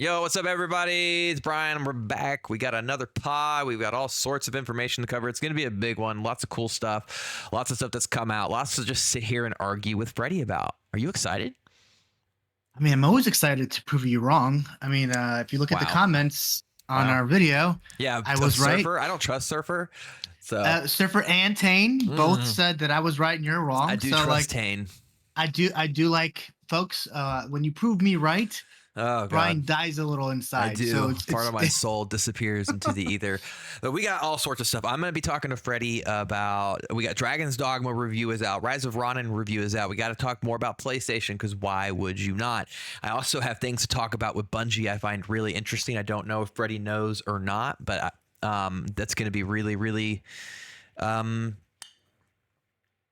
Yo, what's up, everybody? It's Brian, and we're back. We got another pod. We've got all sorts of information to cover. It's going to be a big one. Lots of cool stuff. Lots of stuff that's come out. Lots to just sit here and argue with Freddie about. Are you excited? I mean, I'm always excited to prove you wrong. I mean, if you look at the comments on our video, yeah, I was right. Surfer, I don't trust Surfer. So Surfer and Tane both said that I was right and you're wrong. I do trust Tane. I do like folks. When you prove me right, Brian dies a little inside. I do. So Part of my soul disappears into the ether. But we got all sorts of stuff. I'm going to be talking to Freddie about. We got Dragon's Dogma review is out. Rise of Ronin review is out. We got to talk more about PlayStation because why would you not? I also have things to talk about with Bungie I find really interesting. I don't know if Freddie knows or not, but that's going to be really, really.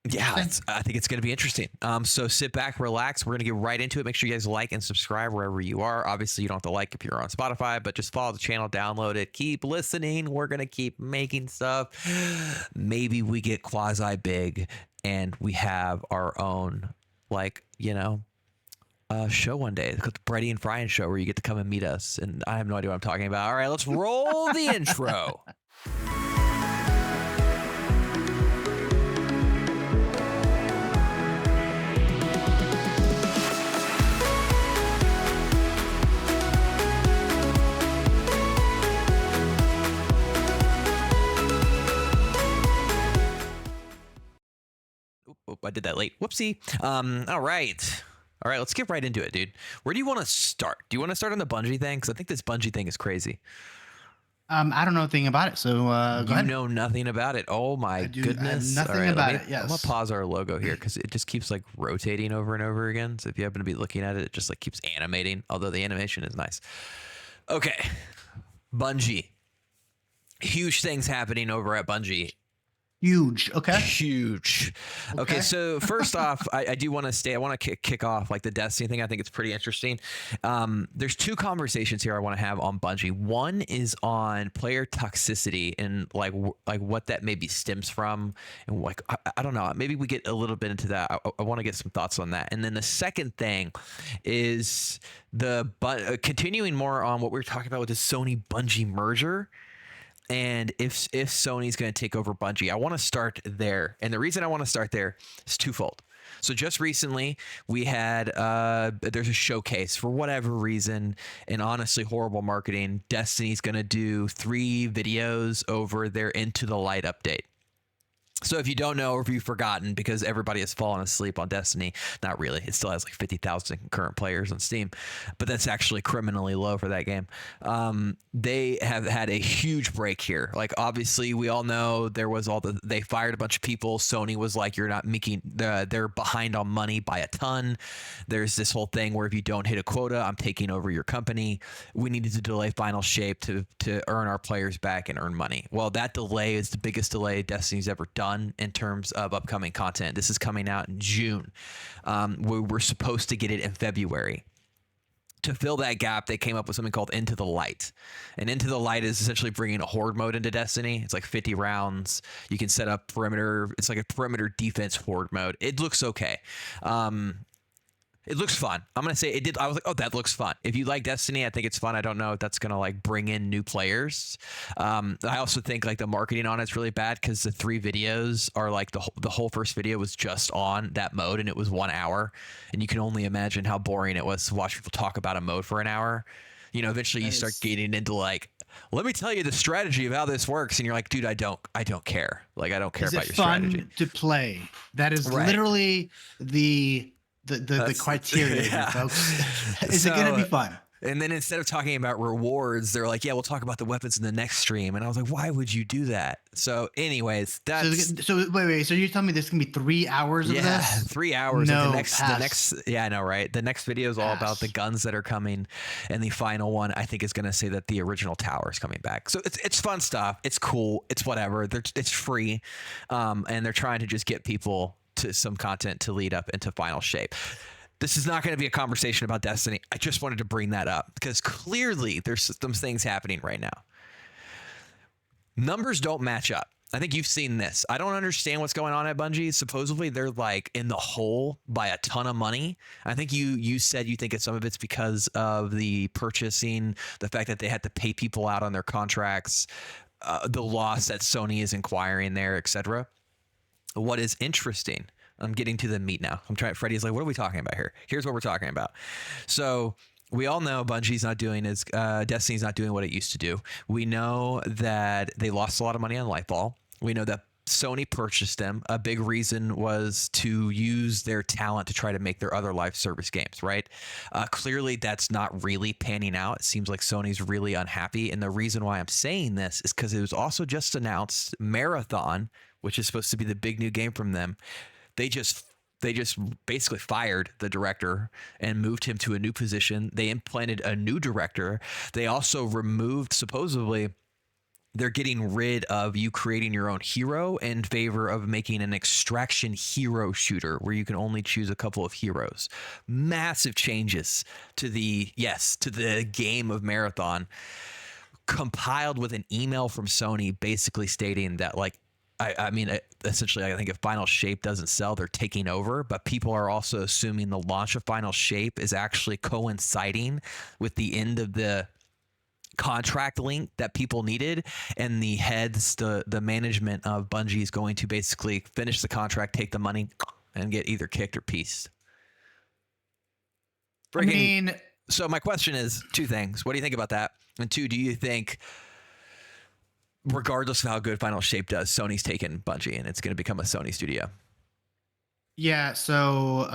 Yeah, I think it's going to be interesting. So sit back, relax. We're going to get right into it. Make sure you guys like and subscribe wherever you are. Obviously, you don't have to like if you're on Spotify, but just follow the channel, download it, keep listening. We're going to keep making stuff. Maybe we get quasi big and we have our own, show one day. It's called the Brady and Brian show where you get to come and meet us. And I have no idea what I'm talking about. All right, let's roll the intro. I did that late. Whoopsie. All right, let's get right into it, dude. Where do you want to start? Do you want to start on the Bungie thing? Because I think this Bungie thing is crazy. I don't know anything about it, so go ahead. You know nothing about it? Oh my goodness! Nothing about it. Yes. I'm gonna pause our logo here because it just keeps rotating over and over again. So if you happen to be looking at it, it just keeps animating. Although the animation is nice. Okay, Bungie. Huge things happening over at Bungie. Huge. Okay. Huge. Okay. So first off, I do want to I want to kick off the Destiny thing. I think it's pretty interesting. There's two conversations here I want to have on Bungie. One is on player toxicity and what that maybe stems from. And I don't know, maybe we get a little bit into that. I want to get some thoughts on that. And then the second thing is continuing more on what we were talking about with the Sony Bungie merger. And if Sony's going to take over Bungie, I want to start there. And the reason I want to start there is twofold. So just recently we had there's a showcase for whatever reason, and honestly horrible marketing. Destiny's going to do 3 videos over their Into the Light update. So if you don't know or if you've forgotten, because everybody has fallen asleep on Destiny, not really. It still has 50,000 concurrent players on Steam, but that's actually criminally low for that game. They have had a huge break here. Obviously, we all know there was they fired a bunch of people. Sony was like, you're not making, they're behind on money by a ton. There's this whole thing where if you don't hit a quota, I'm taking over your company. We needed to delay Final Shape to earn our players back and earn money. Well, that delay is the biggest delay Destiny's ever done in terms of upcoming content. This is coming out in June. We were supposed to get it in February. To fill that gap, they came up with something called Into the Light. And Into the Light is essentially bringing a horde mode into Destiny. It's 50 rounds. You can set up perimeter. It's like a perimeter defense horde mode. It looks okay. It looks fun. I'm going to say it did. I was like, oh, that looks fun. If you like Destiny, I think it's fun. I don't know if that's going to bring in new players. I also think the marketing on it's really bad because the 3 videos are the whole first video was just on that mode and it was 1 hour. And you can only imagine how boring it was to watch people talk about a mode for an hour. Eventually you start getting into let me tell you the strategy of how this works. And you're like, dude, I don't care. I don't care about your strategy. Is it fun to play? That is literally the criteria, folks. Is it going to be fun? And then instead of talking about rewards, they're like, yeah, we'll talk about the weapons in the next stream. And I was like, why would you do that? So anyways, that's... So wait. So you're telling me there's going to be 3 hours of this? Yeah, 3 hours. No, the next, yeah, I know, right? The next video is all about the guns that are coming. And the final one, I think, is going to say that the original tower is coming back. So it's fun stuff. It's cool. It's whatever. It's free. And they're trying to just get people to some content to lead up into Final Shape. This is not going to be a conversation about Destiny. I just wanted to bring that up because clearly there's some things happening right now. Numbers don't match up. I think you've seen this. I don't understand what's going on at Bungie. Supposedly they're like in the hole by a ton of money. I think you said you think some of it's because of the purchasing, the fact that they had to pay people out on their contracts, the loss that Sony is inquiring there, etc. What is interesting, I'm getting to the meat now. Freddie's like, what are we talking about here? Here's what we're talking about. So we all know Bungie's not doing Destiny's not doing what it used to do. We know that they lost a lot of money on Lightfall. We know that Sony purchased them. A big reason was to use their talent to try to make their other live service games, right? Clearly, that's not really panning out. It seems like Sony's really unhappy. And the reason why I'm saying this is because it was also just announced Marathon, which is supposed to be the big new game from them. They just basically fired the director and moved him to a new position. They implanted a new director. They also removed, supposedly, they're getting rid of you creating your own hero in favor of making an extraction hero shooter where you can only choose a couple of heroes. Massive changes to the game of Marathon, compiled with an email from Sony basically stating that, like, I mean, essentially, I think if Final Shape doesn't sell, they're taking over. But people are also assuming the launch of Final Shape is actually coinciding with the end of the contract length that people needed, and the management of Bungie is going to basically finish the contract, take the money, and get either kicked or pieced. So my question is two things. What do you think about that? And two, do you think, regardless of how good Final Shape does, Sony's taken Bungie and it's going to become a Sony studio? Yeah. So,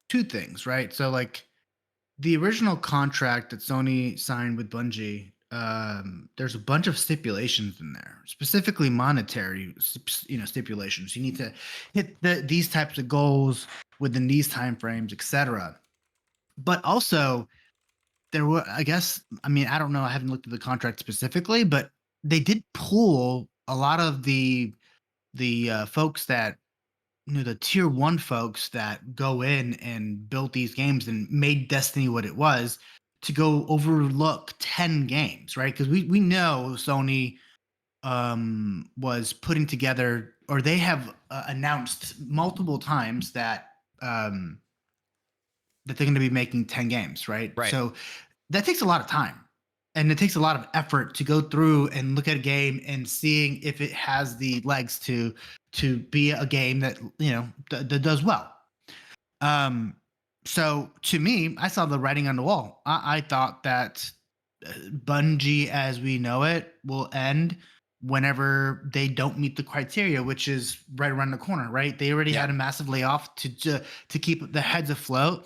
two things, right? So, like, the original contract that Sony signed with Bungie, there's a bunch of stipulations in there, specifically monetary, stipulations. You need to hit these types of goals within these timeframes, etc. But also, there were, I guess, I mean, I don't know, I haven't looked at the contract specifically, but they did pull a lot of the folks that, the tier 1 folks that go in and built these games and made Destiny what it was, to go overlook 10 games, right? Because we know Sony was putting together, or they have announced multiple times that that they're going to be making 10 games, right? So that takes a lot of time. And it takes a lot of effort to go through and look at a game and seeing if it has the legs to be a game that, that does well. So to me, I saw the writing on the wall. I thought that Bungie, as we know it, will end whenever they don't meet the criteria, which is right around the corner, right? They already had a massive layoff to keep the heads afloat.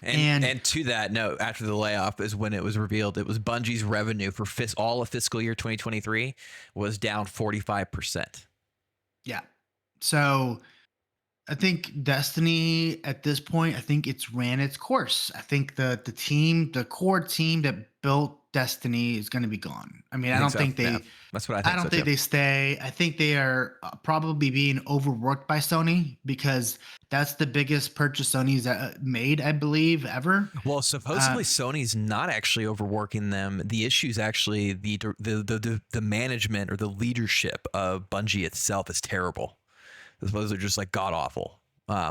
And to that note, after the layoff is when it was revealed it was Bungie's revenue for all of fiscal year 2023 was down 45%. Yeah. So I think Destiny at this point, I think it's ran its course. I think the core team that built Destiny is going to be gone. I mean, I don't think they. That's what I think. I don't think they stay. I think they are probably being overworked by Sony, because that's the biggest purchase Sony's made, I believe, ever. Well, supposedly Sony's not actually overworking them. The issue is actually the management or the leadership of Bungie itself is terrible. I suppose they're just like god awful.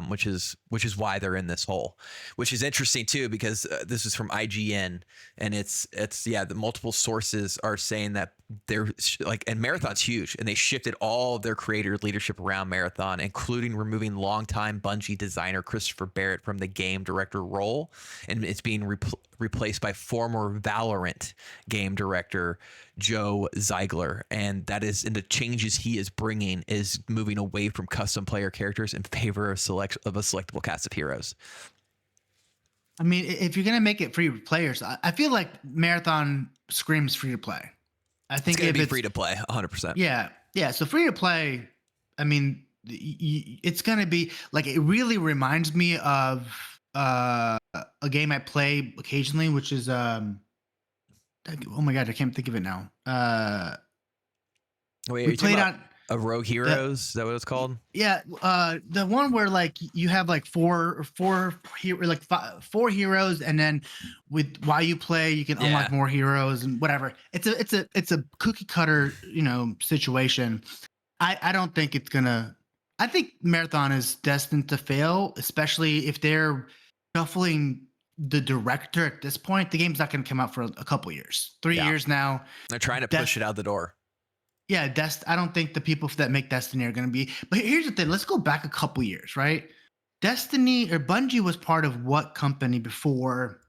Which is why they're in this hole, which is interesting too, because this is from IGN, and it's the multiple sources are saying that they're like, and Marathon's huge, and they shifted all of their creator leadership around Marathon, including removing longtime Bungie designer Christopher Barrett from the game director role, and it's being replaced by former Valorant game director Joe Ziegler, and that is, and the changes he is bringing is moving away from custom player characters in favor of a selectable cast of heroes. I mean, if you're gonna make it free to players, I feel like Marathon screams free to play. I think it's gonna be free to play, 100%. Yeah. So free to play, I mean, it's gonna be like, it really reminds me of a game I play occasionally, which is oh my god, I can't think of it now. Wait, we A Rogue Heroes, is that what it's called? Yeah, the one where like you have like four like four heroes, and then while you play, you can unlock more heroes and whatever. It's a cookie cutter, situation. I don't think it's gonna. I think Marathon is destined to fail, especially if they're shuffling the director at this point. The game's not going to come out for a couple years, 3 years now. They're trying to push it out the door. Yeah, I don't think the people that make Destiny are going to be. But here's the thing. Let's go back a couple years, right? Destiny or Bungie was part of what company before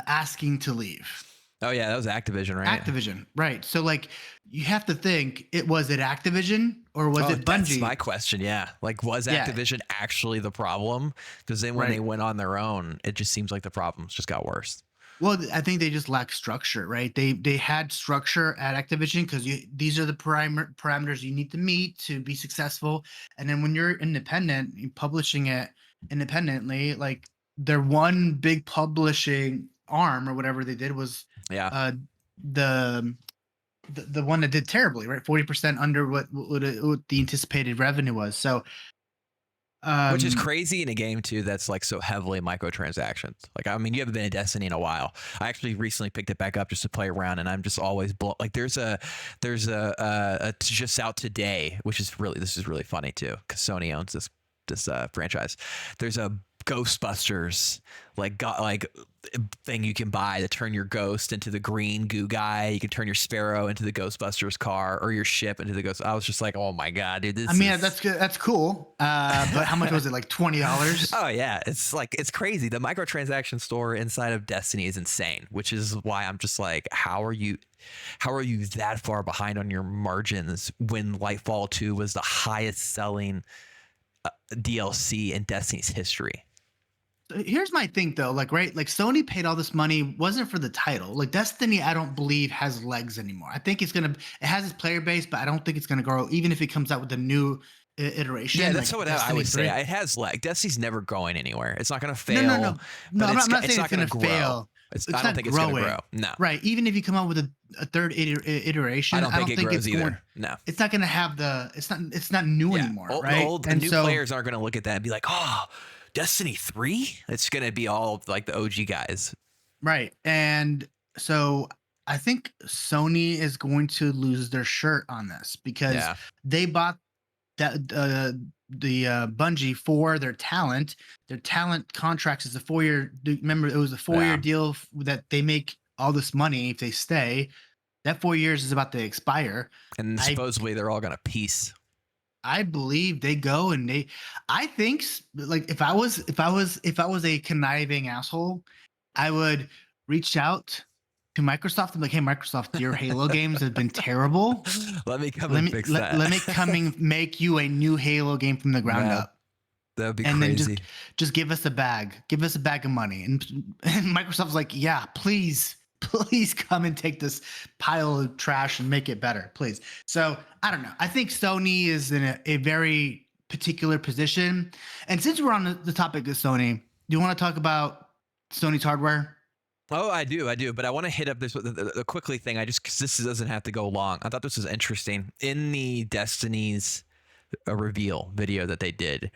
asking to leave? Oh, yeah, that was Activision, right? Activision, right. So, like, you have to think, was it Activision or was it Bungie? That's my question, yeah. Like, was Activision actually the problem? Because then when they went on their own, it just seems like the problems just got worse. Well, I think they just lack structure, right? They had structure at Activision because these are the parameters you need to meet to be successful. And then when you're independent, you're publishing it independently, like their one big publishing arm or whatever they did was the one that did terribly, right? 40% under what the anticipated revenue was. So which is crazy in a game too that's like so heavily microtransactions. Like, I mean, you haven't been in Destiny in a while. I actually recently picked it back up just to play around, and I'm just always like there's a just out today, which is really funny too, because Sony owns this franchise. There's a Ghostbusters thing you can buy to turn your ghost into the green goo guy. You can turn your Sparrow into the Ghostbusters car, or your ship into the ghost. I was just like, oh my god, dude! That's good. That's cool. But how much was it? Like $20? Oh yeah, it's crazy. The microtransaction store inside of Destiny is insane, which is why I'm just like, how are you that far behind on your margins when Lightfall 2 was the highest selling DLC in Destiny's history? Here's my thing though, like Sony paid all this money wasn't for the title. Like Destiny, I don't believe has legs anymore. I think it has its player base, but I don't think it's gonna grow even if it comes out with a new iteration. Yeah, that's what I would say. It has legs. Destiny's never going anywhere. It's not gonna fail. No. I'm not saying it's gonna fail. I don't think it's gonna grow. No. Right. Even if you come out with a third iteration, I don't think it grows either. No. It's not gonna have it's not new anymore. Right. The new players aren't gonna look at that and be like, oh, Destiny 3? It's going to be all like the OG guys. Right. And so I think Sony is going to lose their shirt on this because they bought the Bungie for their talent. Their talent contracts is a 4-year. Remember, it was a 4-year deal that they make all this money if they stay. That 4 years is about to expire. And supposedly they're all going to peace. I believe they go and I think like if I was a conniving asshole, I would reach out to Microsoft and be like, hey, Microsoft, your Halo games have been terrible. Let me come and fix that. Let me come and make you a new Halo game from the ground up. That would be and crazy. Then just give us a bag. Give us a bag of money. And Microsoft's like, yeah, please come and take this pile of trash and make it better, please. So I don't know. I think Sony is in a very particular position. And since we're on the topic of Sony, do you want to talk about Sony's hardware? Oh, I do. But I want to hit up this with the quickly thing. Because this doesn't have to go long. I thought this was interesting. In the Destiny's reveal video that they did,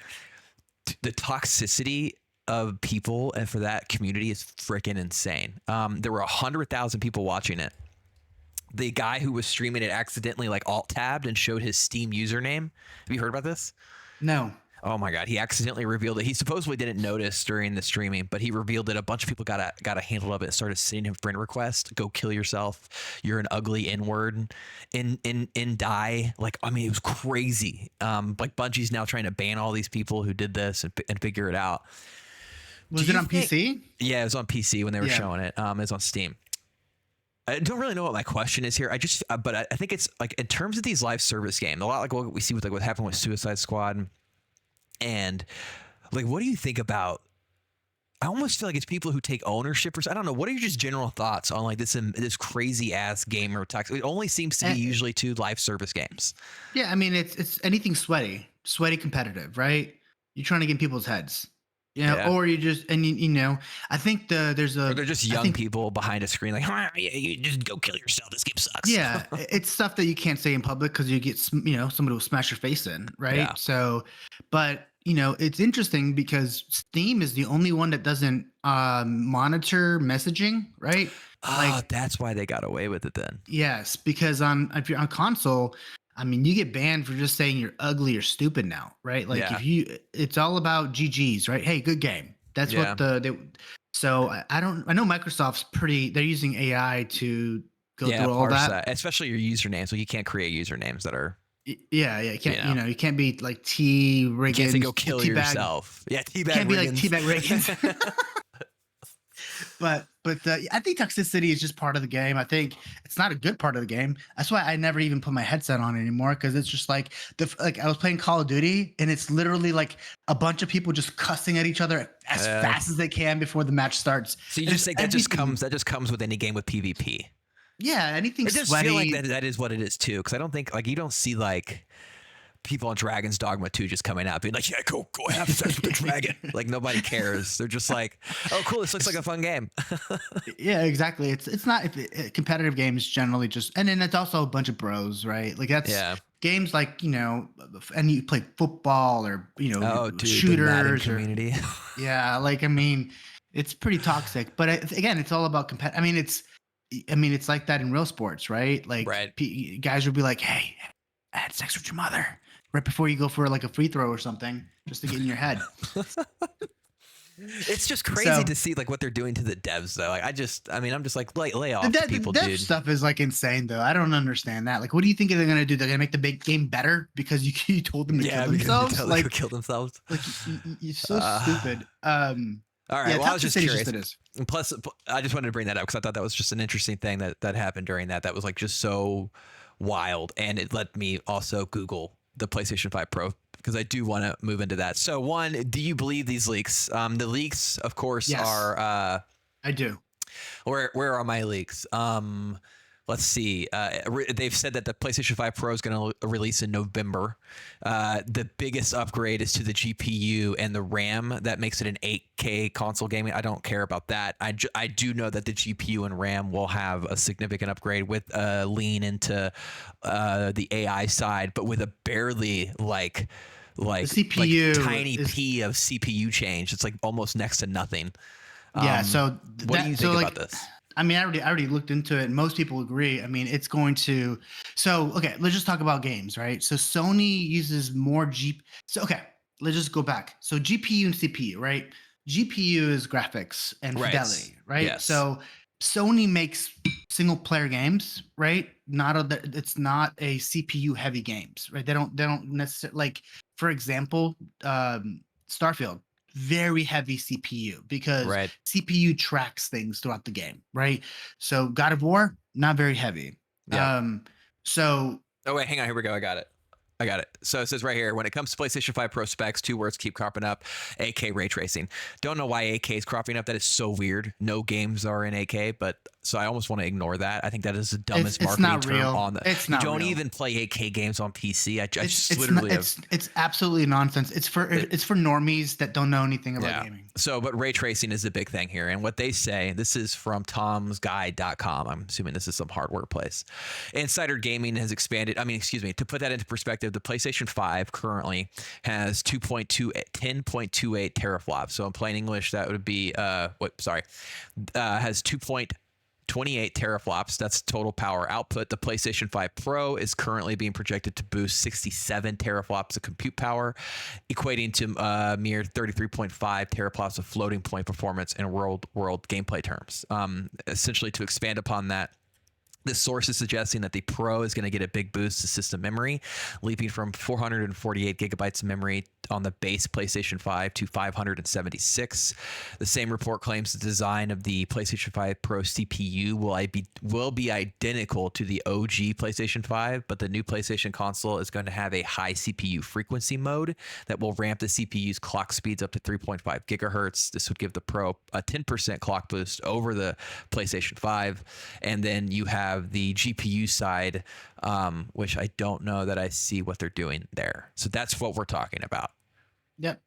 the toxicity of people and for that community is freaking insane. There were 100,000 people watching it. The guy who was streaming it accidentally like alt tabbed and showed his Steam username. Have you heard about this? No. Oh my god, he accidentally revealed it. He supposedly didn't notice during the streaming, but he revealed it. A bunch of people got a handle of it and started sending him friend requests. Go kill yourself. You're an ugly N-word. In die. Like, I mean, it was crazy. Like Bungie's now trying to ban all these people who did this and figure it out. Was it on PC? Yeah, it was on PC when they were showing it. It was on Steam. I don't really know what my question is here. But I think it's like in terms of these live service games, a lot like what we see with like what happened with Suicide Squad, and like, what do you think about? I almost feel like it's people who take ownership, or I don't know. What are your just general thoughts on like this crazy ass gamer toxic? It only seems to be usually to live service games. Yeah, I mean it's anything sweaty competitive, right? You're trying to get in people's heads. Yeah. or you just and I think there's Or a they're just I young think people behind a screen like, yeah, you just go kill yourself. This game sucks. yeah, it's stuff that you can't say in public because you get somebody will smash your face in, Yeah. right? So, but it's interesting because Steam is the only one that doesn't monitor messaging, right? Oh, Like, that's why they got away with it then. yes, because if you're on console, I mean, you get banned for just saying you're ugly or stupid now, right? Like Yeah. it's all about GGs, right? Hey, good game. That's Yeah. what so I know Microsoft's they're using AI to go Yeah. through all Parse that. that, especially your usernames. Like you can't create usernames that are, Yeah, you can't, you know, you can't be like T you can't say Riggins, go kill teabag. yourself. Yeah. You Teabag can't be like Riggins. teabag Riggins. but I think toxicity is just part of the game. I think it's not a good part of the game. That's why I never even put my headset on anymore because it's just like I was playing Call of Duty and it's literally like a bunch of people just cussing at each other as fast as they can before the match starts. So you And just it's think that just comes with any game with PvP. yeah, anything I just sweaty. feel like that is what it is too, because I don't think like you don't see like people on Dragon's Dogma 2 just coming out being like, yeah, go have sex with the dragon. Like nobody cares. They're just like, oh, cool, this looks like a fun game. Yeah, exactly. It's not competitive games generally just, and then it's also a bunch of bros, right? Like that's games like and you play football or Oh, dude, shooters the Madden community. yeah, like I mean, it's pretty toxic. But again, it's all about I mean, it's like that in real sports, right? Like right. Guys would be like, hey, I had sex with your mother right before you go for like a free throw or something, just to get in your head. It's just crazy to see like what they're doing to the devs though. Like I'm just like lay off people, the dev dude. stuff is like insane though. I don't understand that. Like, what do you think they're gonna do? They're gonna make the big game better because you told them to kill themselves? Like kill themselves. Like you're so stupid. All right. Well, I was just curious. Just it is. And plus, I just wanted to bring that up because I thought that was just an interesting thing that happened during that. That was like just so wild, and it let me also Google the PlayStation 5 Pro because I do want to move into that. So, one, do you believe these leaks? The leaks, of course, are. I do. Where are my leaks? Let's see. They've said that the PlayStation 5 Pro is going to release in November. The biggest upgrade is to the GPU and the RAM. That makes it an 8K console gaming. I don't care about that. I do know that the GPU and RAM will have a significant upgrade with a lean into the AI side, but with a barely like CPU tiny P of CPU change. It's like almost next to nothing. Yeah. So what do you think about this? I mean, I already looked into it. And most people agree. I mean, it's going to. So okay, let's just talk about games, right? So Sony uses more So okay, let's just go back. So GPU and CPU, right? GPU is graphics and fidelity, right? Yes. So Sony makes single player games, right? It's not a CPU heavy games, right? They don't necessarily like, for example, Starfield. Very heavy CPU because CPU tracks things throughout the game, right? So God of War, not very heavy. Yeah. So oh wait, hang on, here we go. I got it. So it says right here, when it comes to PlayStation 5 Pro specs, two words keep cropping up: 8K ray tracing. Don't know why 8K is cropping up. That is so weird. No games are in 8K, but so I almost want to ignore that. I think that is the dumbest marketing term on the. It's not. You don't real. even play 8K games on PC. It's absolutely nonsense. It's for normies that don't know anything about gaming. So, but ray tracing is the big thing here, and what they say. This is from Tom'sGuide.com. I'm assuming this is some hardware place. Insider Gaming has expanded. I mean, excuse me. To put that into perspective, the PlayStation 5 currently has 10.28 teraflops. So in plain English, that would be has 2.28 teraflops. That's total power output. The PlayStation 5 Pro is currently being projected to boost 67 teraflops of compute power, equating to mere 33.5 teraflops of floating point performance in world gameplay terms. Essentially, to expand upon that, this source is suggesting that the Pro is going to get a big boost to system memory, leaping from 448 gigabytes of memory on the base PlayStation 5 to 576. The same report claims the design of the PlayStation 5 Pro CPU will be identical to the OG PlayStation 5, but the new PlayStation console is going to have a high CPU frequency mode that will ramp the CPU's clock speeds up to 3.5 gigahertz. This would give the Pro a 10% clock boost over the PlayStation 5, and then you have the GPU side, which I don't know that I see what they're doing there. So that's what we're talking about. Yep.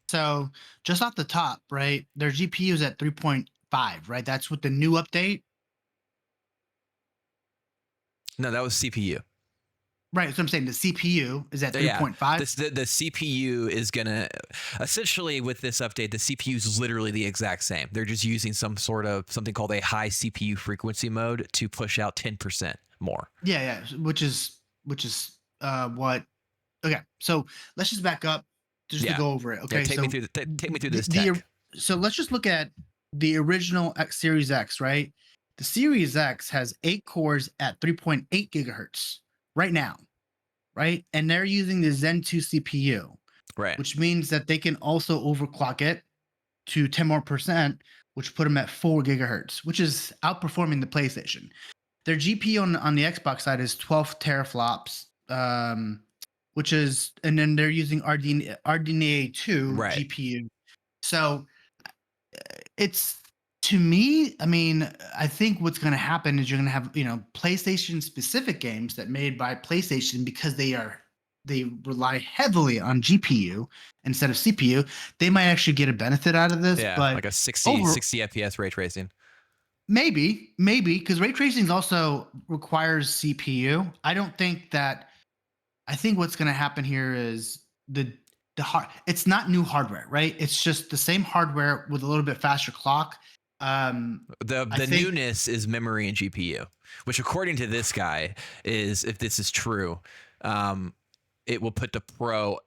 So just off the top, right? Their GPU is at 3.5, right? That's with the new update. No, that was CPU. Right. So I'm saying the CPU is at Yeah, 3.5. the CPU is gonna essentially with this update, the CPU is literally the exact same. They're just using something called a high CPU frequency mode to push out 10% more. Yeah, yeah. Which is what. Okay. So let's just back up just to Yeah, go over it. yeah. Okay. Take me So through take me through this the tech. so let's just look at the original X Series X, right? The Series X has 8 cores at 3.8 gigahertz right now, right? And they're using the Zen 2 CPU, Right. which means that they can also overclock it to 10 more percent, which put them at 4 gigahertz, which is outperforming the PlayStation. Their GPU on the Xbox side is 12 teraflops, which is, and then they're using RDNA 2 Right. GPU. So it's, to me, I mean, I think what's going to happen is you're going to have, PlayStation specific games that made by PlayStation because they rely heavily on GPU instead of CPU. They might actually get a benefit out of this, Yeah, but like a 60 over 60 FPS ray tracing. maybe because ray tracing also requires CPU. I think what's going to happen here is the hard. It's not new hardware, right? It's just the same hardware with a little bit faster clock. I The think newness is memory and GPU, which according to this guy is, if this is true, it will put the Pro.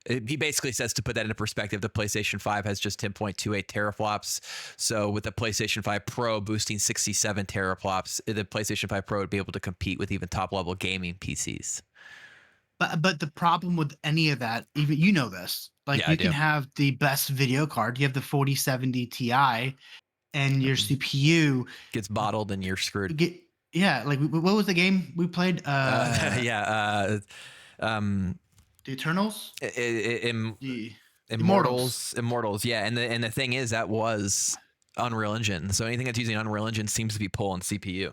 He basically says, to put that into perspective, the PlayStation 5 has just 10.28 teraflops. So with the PlayStation 5 Pro boosting 67 teraflops, the PlayStation 5 Pro would be able to compete with even top level gaming PCs. but the problem with any of that, even this, like Yeah, I you can do. have the best video card, you have the 4070 Ti, and your CPU Gets bottled and you're screwed. get yeah. Like what was the game we played? Yeah. The Eternals, I- I- Im- the Immortals. Immortals. Yeah, and the thing is, that was Unreal Engine. So anything that's using Unreal Engine seems to be pulling CPU.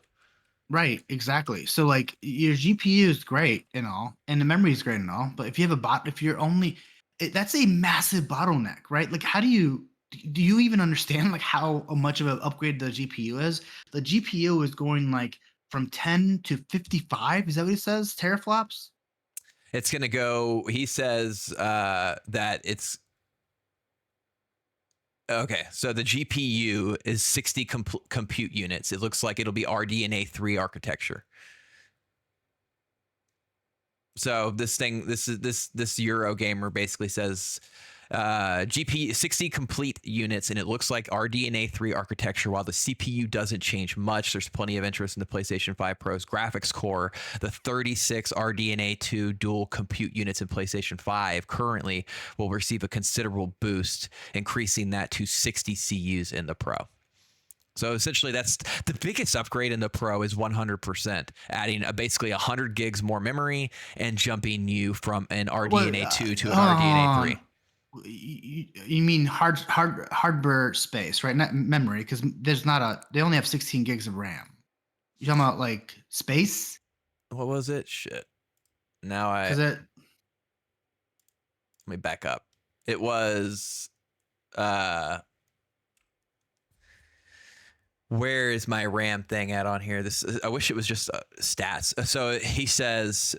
Right, exactly. So like your GPU is great and all, and the memory is great and all, but if you have if you're only, that's a massive bottleneck, right? Like, how do you even understand like how much of an upgrade the GPU is? The GPU is going like from 10 to 55. Is that what it says? Teraflops? It's gonna go. He says that it's okay. So the GPU is 60 compute units. It looks like it'll be RDNA 3 architecture. So this Euro gamer basically says GP 60 complete units, and it looks like RDNA 3 architecture. While the CPU doesn't change much, there's plenty of interest in the PlayStation 5 Pro's graphics core. The 36 RDNA 2 dual compute units in PlayStation 5 currently will receive a considerable boost, increasing that to 60 CUs in the Pro. So essentially, that's the biggest upgrade in the Pro is 100%, adding basically 100 gigs more memory and jumping you from an RDNA 2 to an RDNA 3. You mean hardware space, right? Not memory, because they only have 16 gigs of RAM. You talking about like space? What was it? Shit. Now let me back up. It was where is my RAM thing at on here? I wish it was just stats. So he says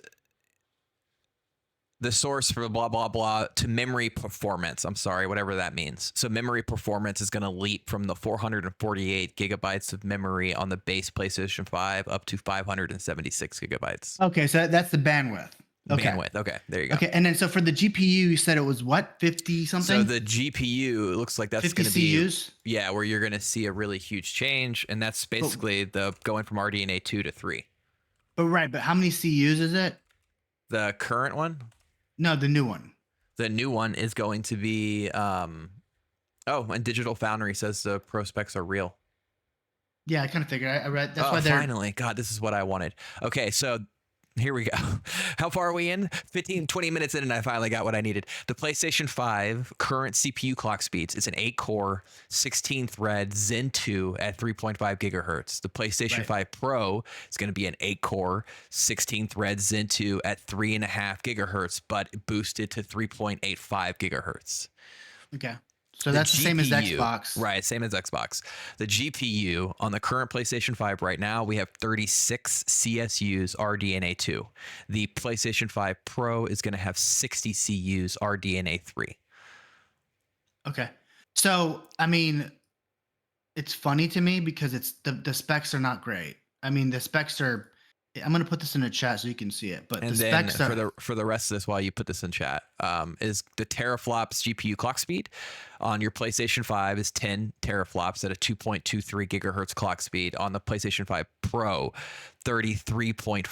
the source for blah, blah, blah to memory performance. I'm sorry, whatever that means. So memory performance is going to leap from the 448 gigabytes of memory on the base PlayStation 5 up to 576 gigabytes. Okay, so that's the bandwidth. Okay. Bandwidth. Okay, there you go. Okay, and then so for the GPU, you said it was what, 50 something? So the GPU, it looks like that's 50 going to be CUs? Yeah, where you're going to see a really huge change, and that's basically the going from RDNA 2 to 3. But how many CUs is it? The current one? No, the new one. The new one is going to be and Digital Foundry says the prospects are real. Yeah, I kind of figured. I read that's why they're finally. God, this is what I wanted. Okay, so here we go. How far are we in? 15, 20 minutes in, and I finally got what I needed. The PlayStation 5 current CPU clock speeds. It's an 8-core, 16-thread Zen 2 at 3.5 gigahertz. The PlayStation 5 Pro is going to be an 8-core, 16-thread Zen 2 at 3.5 gigahertz, but boosted to 3.85 gigahertz. Okay. So The that's the same as GPU, Xbox. right? Same as Xbox. The GPU on the current PlayStation 5 right now, we have 36 CSUs RDNA 2. The PlayStation 5 Pro is going to have 60 CUs RDNA 3. Okay. So, I mean, it's funny to me because it's the specs are not great. I mean, the specs are. I'm gonna put this in the chat so you can see it. But And the then specs are. for the rest of this, while you put this in chat, is the teraflops GPU clock speed on your PlayStation 5 is 10 teraflops at a 2.23 gigahertz clock speed. On the PlayStation 5 Pro, 33.5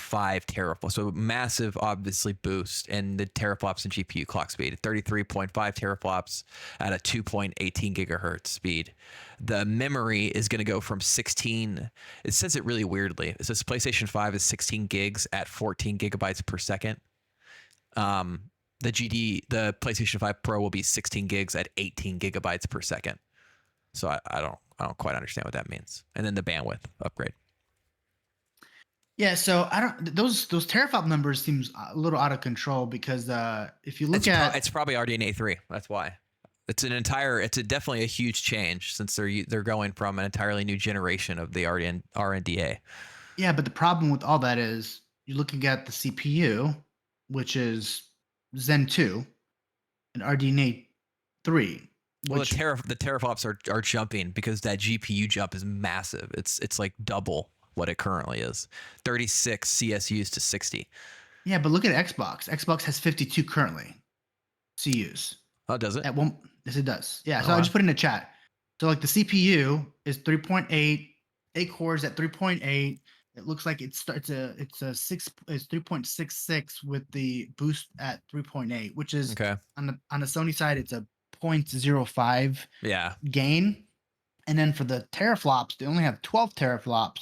teraflops. So massive, obviously, boost in the teraflops and GPU clock speed. 33.5 teraflops at a 2.18 gigahertz speed. The memory is going to go from 16. It says it really weirdly. It says PlayStation 5 is 16 gigs at 14 gigabytes per second. The PlayStation 5 Pro will be 16 gigs at 18 gigabytes per second. So I don't quite understand what that means. And then the bandwidth upgrade. Yeah, so I don't those teraflop numbers seems a little out of control because if you look at it's probably RDNA 3. That's why. It's definitely a huge change since they're going from an entirely new generation of the RNDA. yeah, but the problem with all that is you're looking at the CPU, which is Zen 2 and RDNA 3. Well, the teraflops are jumping because that GPU jump is massive. It's like double what it currently is. 36 CSUs to 60. Yeah, but look at Xbox. Xbox has 52 currently CUs. Oh, does it? Yes, it does. Yeah. So wow. I just put in a chat. So like the CPU is 3.8, 8 cores at 3.8. It looks like it's 3.66 with the boost at 3.8, which is okay. on the Sony side, it's a 0.05 yeah gain. And then for the teraflops, they only have 12 teraflops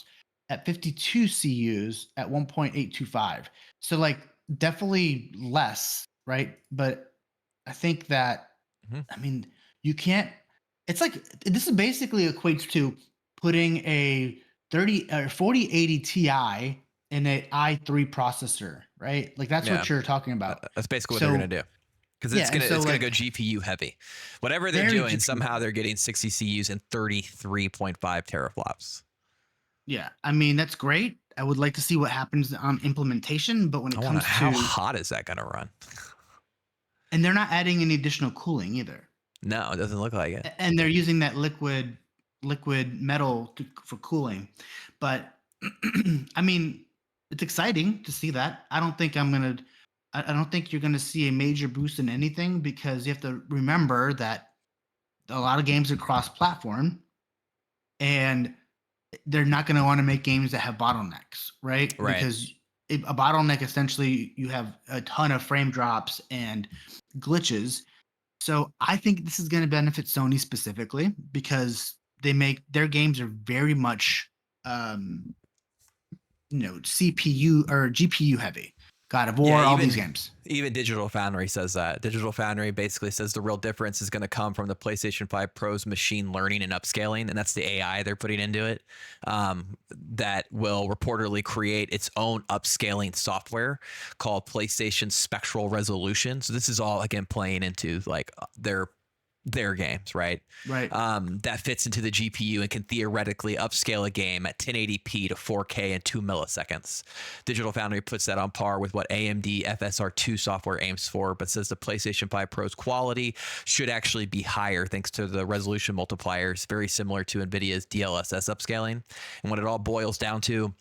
at 52 CUs at 1.825. So like definitely less, right? But I think that I mean you can't. It's like this is basically equates to putting a 4080 Ti in a i3 processor, right? Like that's what you're talking about. That's basically what they're gonna do. Because it's gonna go GPU heavy. Whatever they're doing, somehow they're getting 60 CUs and 33.5 teraflops. Yeah, I mean that's great. I would like to see what happens on implementation, but when it comes to how hot is that gonna run? And they're not adding any additional cooling either. No, it doesn't look like it. And they're using that liquid metal for cooling. But I mean, it's exciting to see that. I don't think you're gonna see a major boost in anything because you have to remember that a lot of games are cross-platform, and they're not going to want to make games that have bottlenecks, right? Because a bottleneck essentially you have a ton of frame drops and glitches. So I think this is going to benefit Sony specifically because their games are very much CPU or GPU heavy. God of War, all these games. Even Digital Foundry says that. Digital Foundry basically says the real difference is going to come from the PlayStation 5 Pro's machine learning and upscaling, and that's the AI they're putting into it, that will reportedly create its own upscaling software called PlayStation Spectral Resolution. So this is all, again, playing into like their games, right? That fits into the GPU and can theoretically upscale a game at 1080p to 4K in 2 milliseconds. Digital Foundry puts that on par with what AMD FSR2 software aims for, but says the PlayStation 5 Pro's quality should actually be higher thanks to the resolution multipliers, very similar to NVIDIA's DLSS upscaling. And what it all boils down to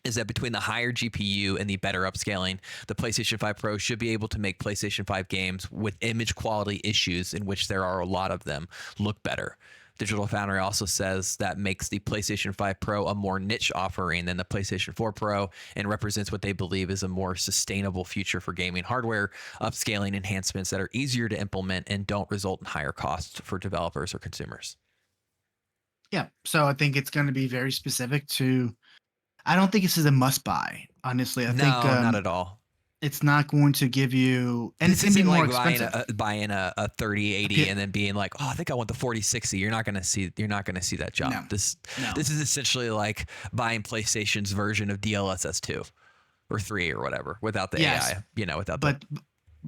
is that between the higher GPU and the better upscaling, the PlayStation 5 Pro should be able to make PlayStation 5 games with image quality issues, in which there are a lot of them, look better. Digital Foundry also says that makes the PlayStation 5 Pro a more niche offering than the PlayStation 4 Pro and represents what they believe is a more sustainable future for gaming hardware, upscaling enhancements that are easier to implement and don't result in higher costs for developers or consumers. Yeah, so I think it's going to be very specific to. I don't think this is a must buy, honestly. I think not at all. It's not going to give you, and it's going to be more expensive. Buying a 3080 and then being like, oh, I think I want the 4060. You're not going to see that jump. No. This is essentially like buying PlayStation's version of DLSS 2 or 3 or whatever without the AI.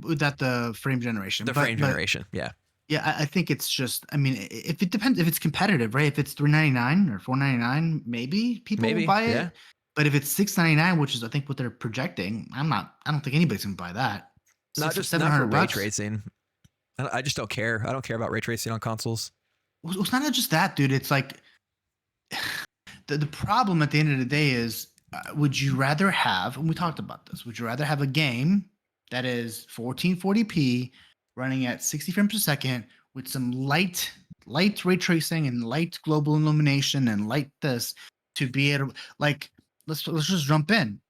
Without the frame generation. Frame generation. Yeah. Yeah, I think it's just. I mean, if it depends, if it's competitive, right? If it's $3.99 or $4.99, maybe people will Maybe, buy yeah. it. But if it's $6.99, which is I think what they're projecting, I'm not. I don't think anybody's gonna buy that. Not Six or just seven not for hundred ray bucks. tracing. I just don't care. I don't care about ray tracing on consoles. Well, it's not just that, dude. It's like the problem at the end of the day is, would you rather have? And we talked about this. Would you rather have a game that is 1440p running at 60 frames per second with some light ray tracing and light global illumination and light this to be able, like, let's just jump in.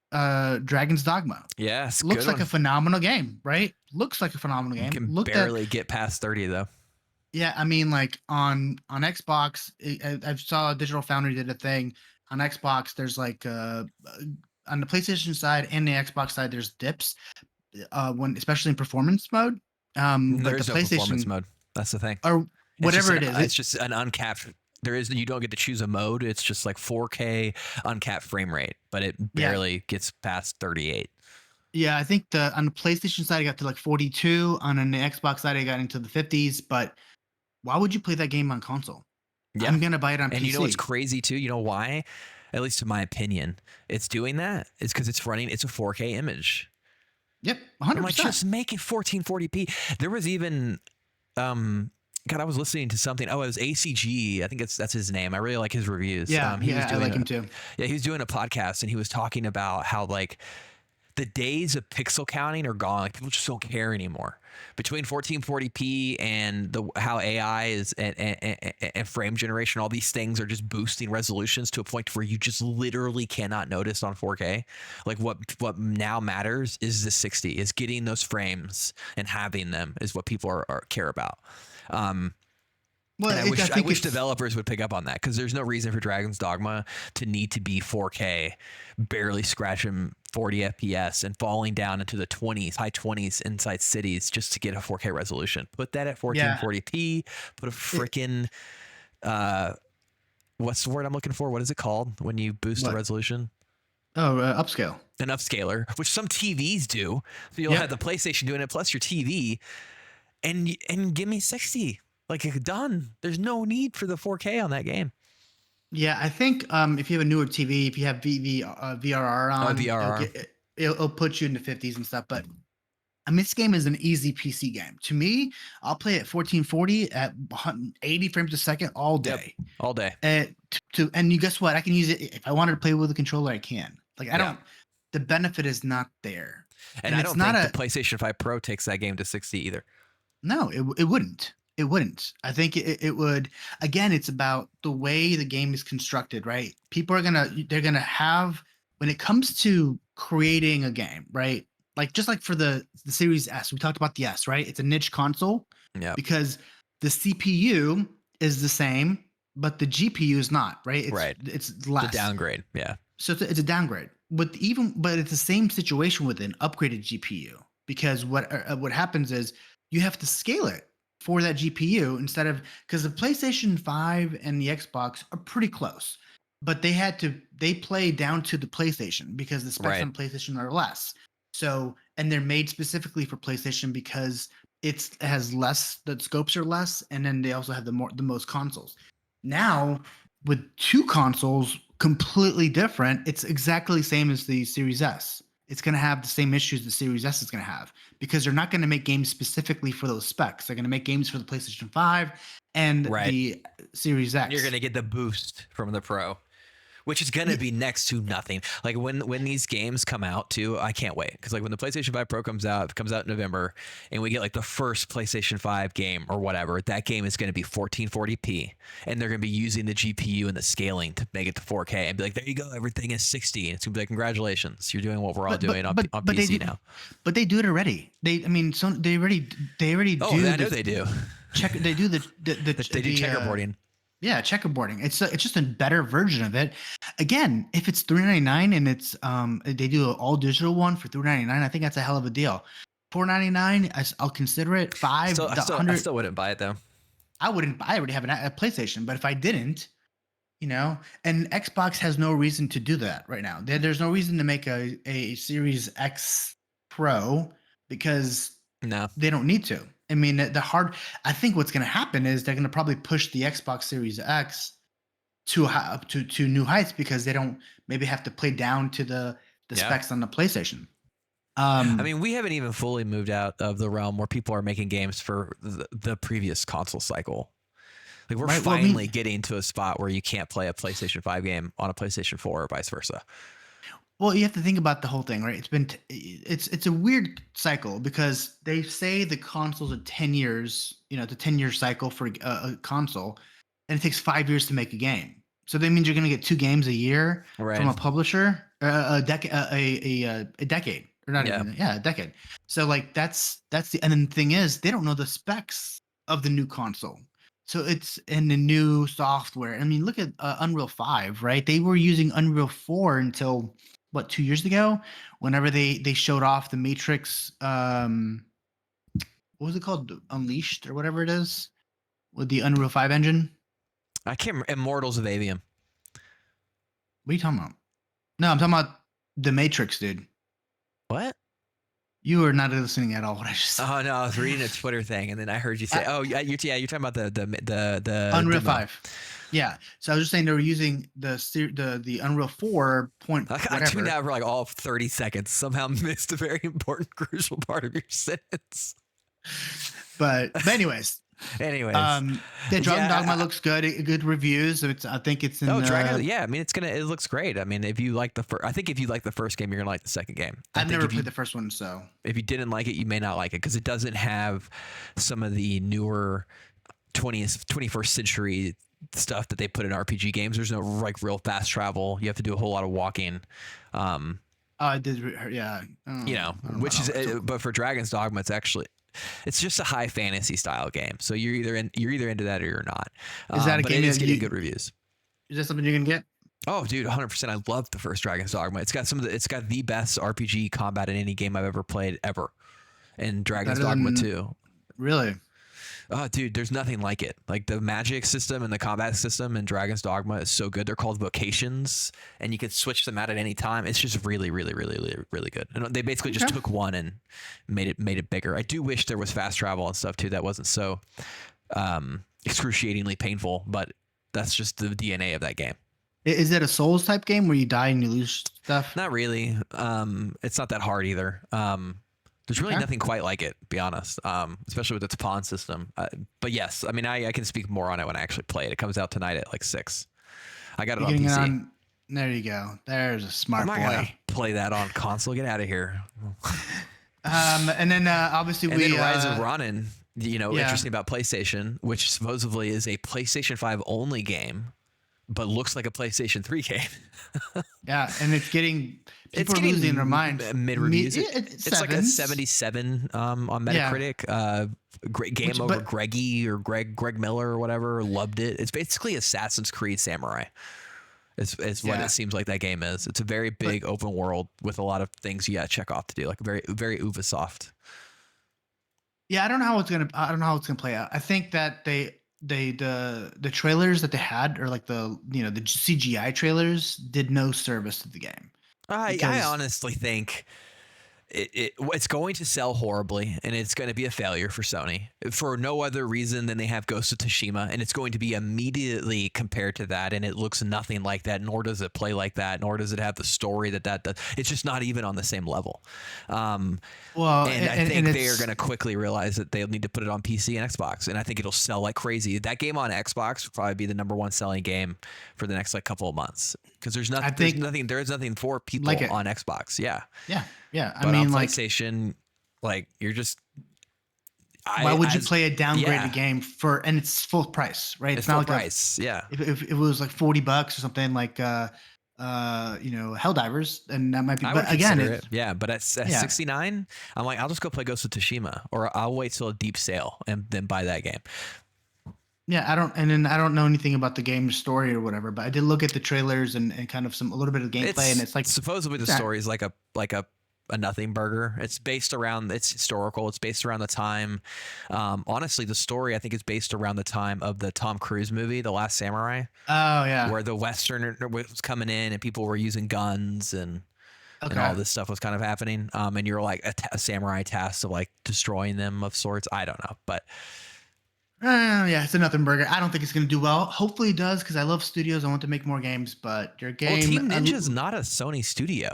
Dragon's Dogma Yes, looks good like one. a phenomenal game, right? Looks like a phenomenal You game. can Looked at, barely get past 30 though. yeah, I mean, like on Xbox, I saw Digital Foundry did a thing on Xbox. There's like on the PlayStation side and the Xbox side, there's dips when especially in performance mode. Like the There's no performance PlayStation mode. That's the thing. or whatever it is. It's just an uncapped. You don't get to choose a mode. It's just like 4K uncapped frame rate, but it Yeah, barely gets past 38. yeah. I think the on the PlayStation side, I got to like 42. On the Xbox side, I got into the 50s. But why would you play that game on console? Yeah. I'm gonna buy it on And PC. you know what's crazy too? You know why? At least in my opinion, it's doing that. It's because it's running. It's a 4K image. Yep, I'm 100%. like, just make it 1440p. There was even, God, I was listening to something. Oh, it was ACG. I think that's his name. I really like his reviews. Yeah, I like him too. Yeah, he was doing a podcast and he was talking about how like the days of pixel counting are gone. Like people just don't care anymore. Between 1440p and how AI is and frame generation, all these things are just boosting resolutions to a point where you just literally cannot notice on 4K. Like what now matters is the 60, is getting those frames and having them is what people are care about. Well, And I wish it's developers would pick up on that because there's no reason for Dragon's Dogma to need to be 4K, barely scratching 40 FPS and falling down into the 20s, high 20s inside cities just to get a 4K resolution. Put that at 1440p. Put a freaking what's the word I'm looking for? What is it called when you boost the What? resolution? Upscale. An upscaler, which some TVs do. So you'll Yep. have the PlayStation doing it plus your TV, and give me 60. Like done. There's no need for the 4K on that game. Yeah, I think if you have a newer TV, if you have VRR on, VRR. It'll put you in the 50s and stuff. But I mean, this game is an easy PC game. To me, I'll play it 1440 at 80 frames a second all day. Yep, all day. And and you guess what? I can use it if I wanted to play with a controller. I can. Like I don't. The benefit is not there. And I don't think the PlayStation 5 Pro takes that game to 60 either. No, it wouldn't. It wouldn't. I think it would. Again, it's about the way the game is constructed, right? People are they're gonna have, when it comes to creating a game, right? Like just like for the Series S, we talked about the S, right? It's a niche console, yeah, because the CPU is the same, but the GPU is not, right? It's less. The downgrade, yeah. So it's a downgrade. But it's the same situation with an upgraded GPU, because what happens is you have to scale it for that GPU instead of, because the PlayStation 5 and the Xbox are pretty close, but they play down to the PlayStation because the specs on PlayStation are less. So, and they're made specifically for PlayStation because it has less, the scopes are less, and then they also have the most consoles. Now, with two consoles completely different, it's exactly the same as the Series S. It's going to have the same issues the Series S is going to have, because they're not going to make games specifically for those specs. They're going to make games for the PlayStation 5 and the Series X. You're going to get the boost from the Pro, which is going to be next to nothing. Like when these games come out too, I can't wait. Because like when the PlayStation 5 Pro comes out in November, and we get like the first PlayStation 5 game or whatever, that game is going to be 1440p, and they're going to be using the GPU and the scaling to make it to 4K, and be like, there you go, everything is 60. And it's going to be like, congratulations, you're doing what we're all doing on PC now. But they do it already. They already do. Oh, I know they do. They do the they do checkerboarding. Yeah, checkerboarding. It's just a better version of it. Again, if it's $3.99 and it's they do an all digital one for $3.99, I think that's a hell of a deal. $4.99, I'll consider it. I still wouldn't buy it though. I wouldn't. I already have a PlayStation, but if I didn't, and Xbox has no reason to do that right now. There's no reason to make a Series X Pro, because no, they don't need to. I mean, I think what's going to happen is they're going to probably push the Xbox Series X to new heights because they don't maybe have to play down to the Yeah. specs on the PlayStation. I mean, we haven't even fully moved out of the realm where people are making games for the previous console cycle. Like we're finally getting to a spot where you can't play a PlayStation 5 game on a PlayStation 4 or vice versa. Well, you have to think about the whole thing, right? It's a weird cycle because they say the console's a 10 years, it's a 10-year cycle for a console, and it takes 5 years to make a game. So that means you're going to get 2 games a year from a publisher, a decade, a decade, or not even, a decade. So like that's and then the thing is, they don't know the specs of the new console. So it's in the new software. I mean, look at Unreal 5, right? They were using Unreal 4 until 2 years ago, whenever they showed off the Matrix, what was it called? Unleashed or whatever it is with the Unreal 5 engine. I can't remember. Immortals of Avium. What are you talking about? No, I'm talking about the Matrix, dude. What? You are not listening at all. What I just said. Oh no, I was reading a Twitter thing, and then I heard you say, "Oh, yeah, you're talking about the Unreal demo. 5." Yeah, so I was just saying they were using the Unreal 4 point. I tuned out for like all 30 seconds. Somehow missed a very important, crucial part of your sentence. But anyways. The Dragon Dogma looks good. Good reviews. I think it's in. Dragon. Yeah, I mean, it looks great. I mean, if you like the first, I think if you like the first game, you're gonna like the second game. I've never played the first one, so if you didn't like it, you may not like it because it doesn't have some of the newer 21st century stuff that they put in RPG games. There's no like real fast travel. You have to do a whole lot of walking. I did. Yeah. But for Dragon's Dogma, it's just a high fantasy style game. So you're either into that or you're not. Is that a game that's getting good reviews? Is that something you can get? Oh, dude, 100%. I love the first Dragon's Dogma. It's got the best RPG combat in any game I've ever played ever. And Dragon's Dogma 2. Really? Oh, dude, there's nothing like it. Like the magic system and the combat system in Dragon's Dogma is so good. They're called vocations, and you can switch them out at any time. It's just really, really, really, really, really good. And they basically just took one and made it bigger. I do wish there was fast travel and stuff too. That wasn't so excruciatingly painful, but that's just the DNA of that game. Is it a Souls type game where you die and you lose stuff? Not really. It's not that hard either. There's really nothing quite like it, to be honest, especially with its pawn system. But yes, I mean, I can speak more on it when I actually play it. It comes out tonight at like 6. I got it on PC. There you go. There's a smart boy. Gonna play that on console. Get out of here. And then obviously then Rise of Ronin. Interesting about PlayStation, which supposedly is a PlayStation 5 only game, but looks like a PlayStation 3 game. Yeah, and it's getting. People are losing their mind. Mid reviews. It's like a 77 on Metacritic. Great game over Greggy or Greg Miller or whatever loved it. It's basically Assassin's Creed Samurai. It's what it seems like that game is. It's a very big open world with a lot of things you got to check off to do, like very very Ubisoft. Yeah, I don't know how it's gonna play out. I think that the trailers that they had, or like the CGI trailers, did no service to the game. I honestly think it's going to sell horribly, and it's going to be a failure for Sony for no other reason than they have Ghost of Tsushima, and it's going to be immediately compared to that, and it looks nothing like that, nor does it play like that, nor does it have the story that does. It's just not even on the same level. I think they are going to quickly realize that they'll need to put it on PC and Xbox, and I think it'll sell like crazy. That game on Xbox will probably be the #1 selling game for the next couple of months, because there is nothing for people on Xbox. Yeah. I mean, on PlayStation, you're just. Why would you play a downgraded game and it's full price, right? It's not full price. If it was like $40 or something like, Helldivers, and that might be. But again, but at 69, I'm like, I'll just go play Ghost of Tsushima, or I'll wait till a deep sale and then buy that game. Yeah, I don't know anything about the game story or whatever, but I did look at the trailers and kind of a little bit of gameplay, and it's like supposedly the story is like a nothing burger. It's historical. It's based around the time. Honestly, the story I think is based around the time of the Tom Cruise movie, The Last Samurai. Oh yeah, where the Westerner was coming in and people were using guns, and and all Okay. this stuff was kind of happening. And you're like a samurai tasked of like destroying them of sorts. I don't know, but Yeah, it's a nothing burger. I don't think it's going to do well. Hopefully it does because I love studios. I want to make more games, but your well, game, Team Ninja's not a Sony studio,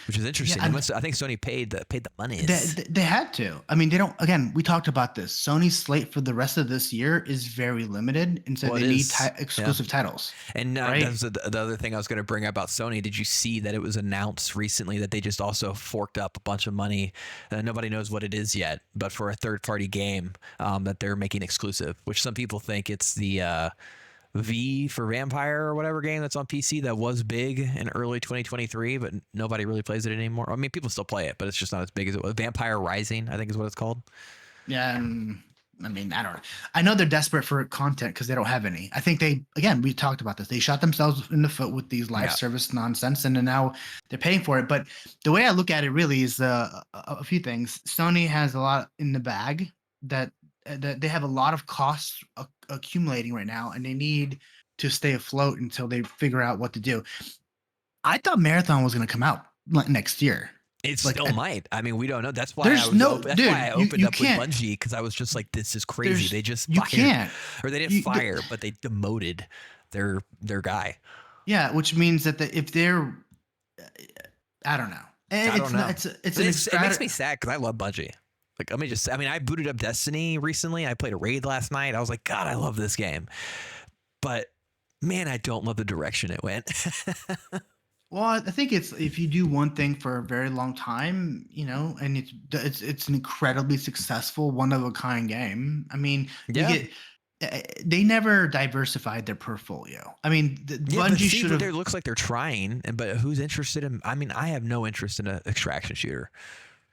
which is interesting. yeah, I think Sony paid the money. they had to. I mean, they don't. Again, we talked about this. Sony's slate for the rest of this year is very limited, and so Well, it they need is. Yeah. exclusive titles. And Right. that's the other thing I was going to bring up about Sony. Did you see that it was announced recently that they just also forked up a bunch of money? Nobody knows what it is yet, but for a third-party game that they're making exclusive, which some people think it's the V for Vampire or whatever game that's on PC that was big in early 2023, but nobody really plays it anymore. I mean, people still play it, but it's just not as big as it was. Vampire Rising, I think is what it's called. Yeah. I mean, I don't know. I know they're desperate for content because they don't have any. I think we talked about this. They shot themselves in the foot with these live service nonsense, and then now they're paying for it. But the way I look at it really is a few things. Sony has a lot in the bag that they have a lot of costs accumulating right now, and they need to stay afloat until they figure out what to do. I thought Marathon was going to come out next year. It still might. I mean, we don't know. That's why why I opened up with Bungie, because I was just like, this is crazy. They just fired, or they didn't fire, but they demoted their guy. Yeah, which means that if they're, I don't know. I don't know. It makes me sad because I love Bungie. Like, I booted up Destiny recently. I played a raid last night. I was like, God, I love this game. But man, I don't love the direction it went. Well, I think it's if you do one thing for a very long time, and it's an incredibly successful, one of a kind game. I mean, they never diversified their portfolio. I mean, Bungie should have. It looks like they're trying, but who's interested in? I mean, I have no interest in an extraction shooter.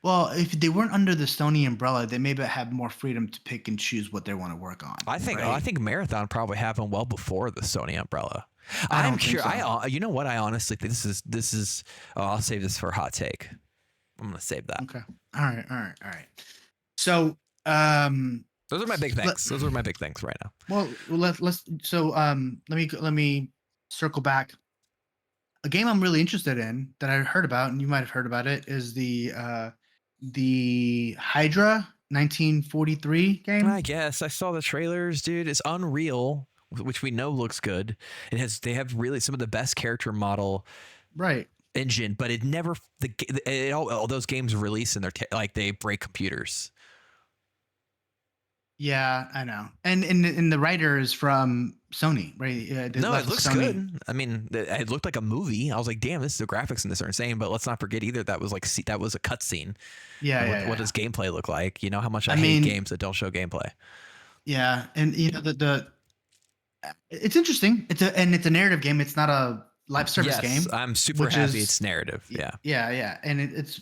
Well, if they weren't under the Sony umbrella, they maybe have more freedom to pick and choose what they want to work on. I think Marathon probably happened well before the Sony umbrella. I'm sure. You know what? I honestly think this is. Oh, I'll save this for a hot take. I'm gonna save that. Okay. All right. So, those are my big things. Those are my big things right now. Well, let's. So, let me circle back. A game I'm really interested in that I heard about, and you might have heard about it, is the Hydra 1943 game. I guess I saw the trailers, dude. It's Unreal, which we know looks good. They have really some of the best character model engine, but it never all those games release and they break computers. Yeah, I know. And the writer is from Sony, right? No, it looks good. I mean, it looked like a movie. I was like, damn, the graphics in this are insane. But let's not forget either that was a cutscene. Yeah, what does gameplay look like? You know how much I hate games that don't show gameplay. Yeah, and it's interesting. It's a narrative game. It's not a live service game. I'm super happy it's narrative. Yeah, and it's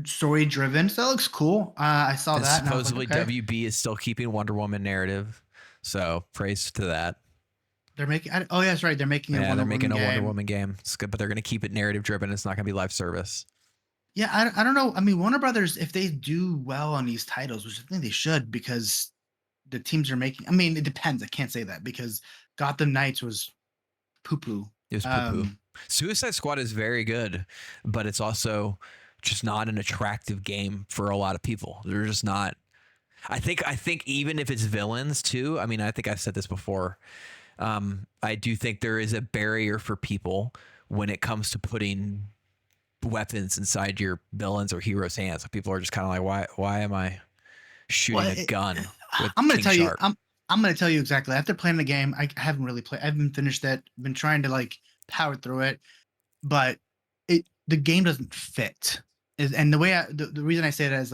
story driven, so it looks cool. I saw that. Supposedly, WB is still keeping Wonder Woman narrative, so praise to that. They're making. Oh, yeah, that's right. They're making. A Wonder Woman game. It's good, but they're going to keep it narrative driven. It's not going to be live service. Yeah, I don't know. I mean, Warner Brothers, if they do well on these titles, which I think they should, because the teams are making. I mean, it depends. I can't say that because Gotham Knights was poo poo. It was poo-poo. Suicide Squad is very good, but it's also just not an attractive game for a lot of people. They're just not. I think even if it's villains too. I mean, I think I've said this before. I do think there is a barrier for people when it comes to putting weapons inside your villains or heroes' hands. People are just kind of like, why am I shooting a gun? I'm going to tell you. I'm going to tell you exactly. After playing the game, I haven't really played. I haven't finished it. Been trying to power through it, but the game doesn't fit. And the way the reason I say that is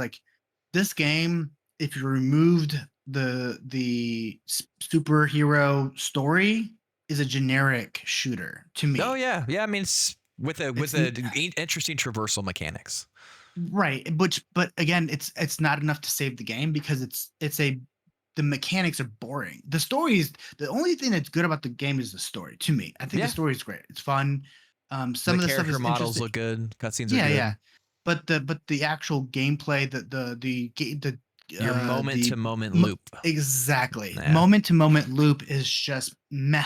this game, if you removed the superhero story, is a generic shooter to me. Oh yeah. I mean, it's with interesting traversal mechanics. Right, but again, it's not enough to save the game because the mechanics are boring. The story is the only thing that's good about the game is the story. To me, I think the story is great. It's fun. Some of the character models look good. Cutscenes are good. Yeah. But the actual gameplay, your moment to moment loop. Exactly. Yeah. Moment to moment loop is just meh.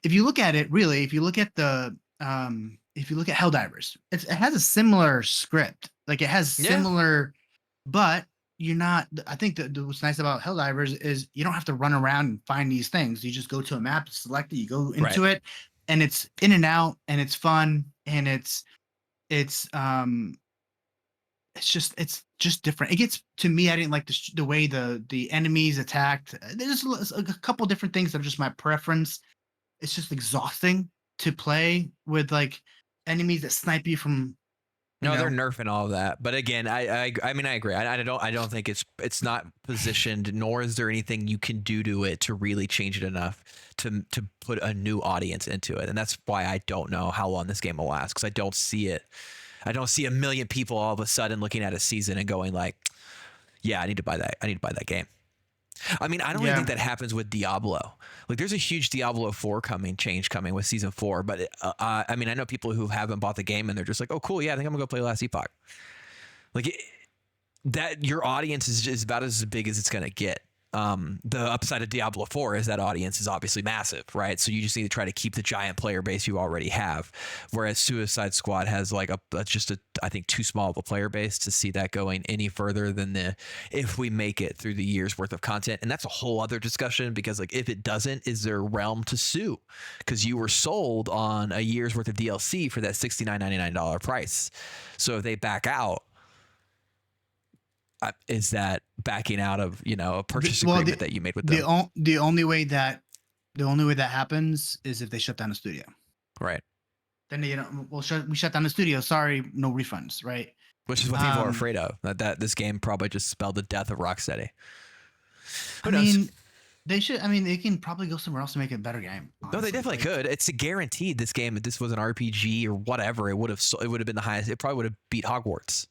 If you look at it, really, if you look at the if you look at Helldivers, it has a similar script. Like it has Yeah. similar, but you're not. I think that what's nice about Helldivers is you don't have to run around and find these things. You just go to a map, select it, you go Right. into it, and it's in and out, and it's fun, and it's it's just different. It gets to me. I didn't like the way the enemies attacked. There's a couple different things that are just my preference. It's just exhausting to play with like enemies that snipe you from, you No, they're know. nerfing all of that. But again, I mean, I agree. I don't think it's not positioned, nor is there anything you can do to it to really change it enough to put a new audience into it. And that's why I don't know how long this game will last, because I don't see it. I don't see a million people all of a sudden looking at a season and going like, yeah, I need to buy that. I need to buy that game. I mean, I don't even Yeah. think that happens with Diablo. Like, there's a huge Diablo 4 change coming with season 4. But I mean, I know people who haven't bought the game and they're just like, oh, cool, yeah, I think I'm gonna go play Last Epoch. Like that, your audience is about as big as it's gonna get. The upside of Diablo 4 is that audience is obviously massive, right? So you just need to try to keep the giant player base you already have. Whereas Suicide Squad has like I think too small of a player base to see that going any further than if we make it through the year's worth of content. And that's a whole other discussion, because like if it doesn't, is there realm to sue? Because you were sold on a year's worth of DLC for that $69.99 price. So if they back out, is that backing out of a purchase agreement that you made with them? The only way that happens is if they shut down the studio. Right. Then we shut down the studio. Sorry, no refunds. Right. Which is what people are afraid of. That this game probably just spelled the death of Rocksteady. Who knows? Mean, they should. I mean, they can probably go somewhere else to make a better game. Honestly. No, they definitely could. It's a guaranteed. This game, if this was an RPG or whatever, it would have been the highest. It probably would have beat Hogwarts.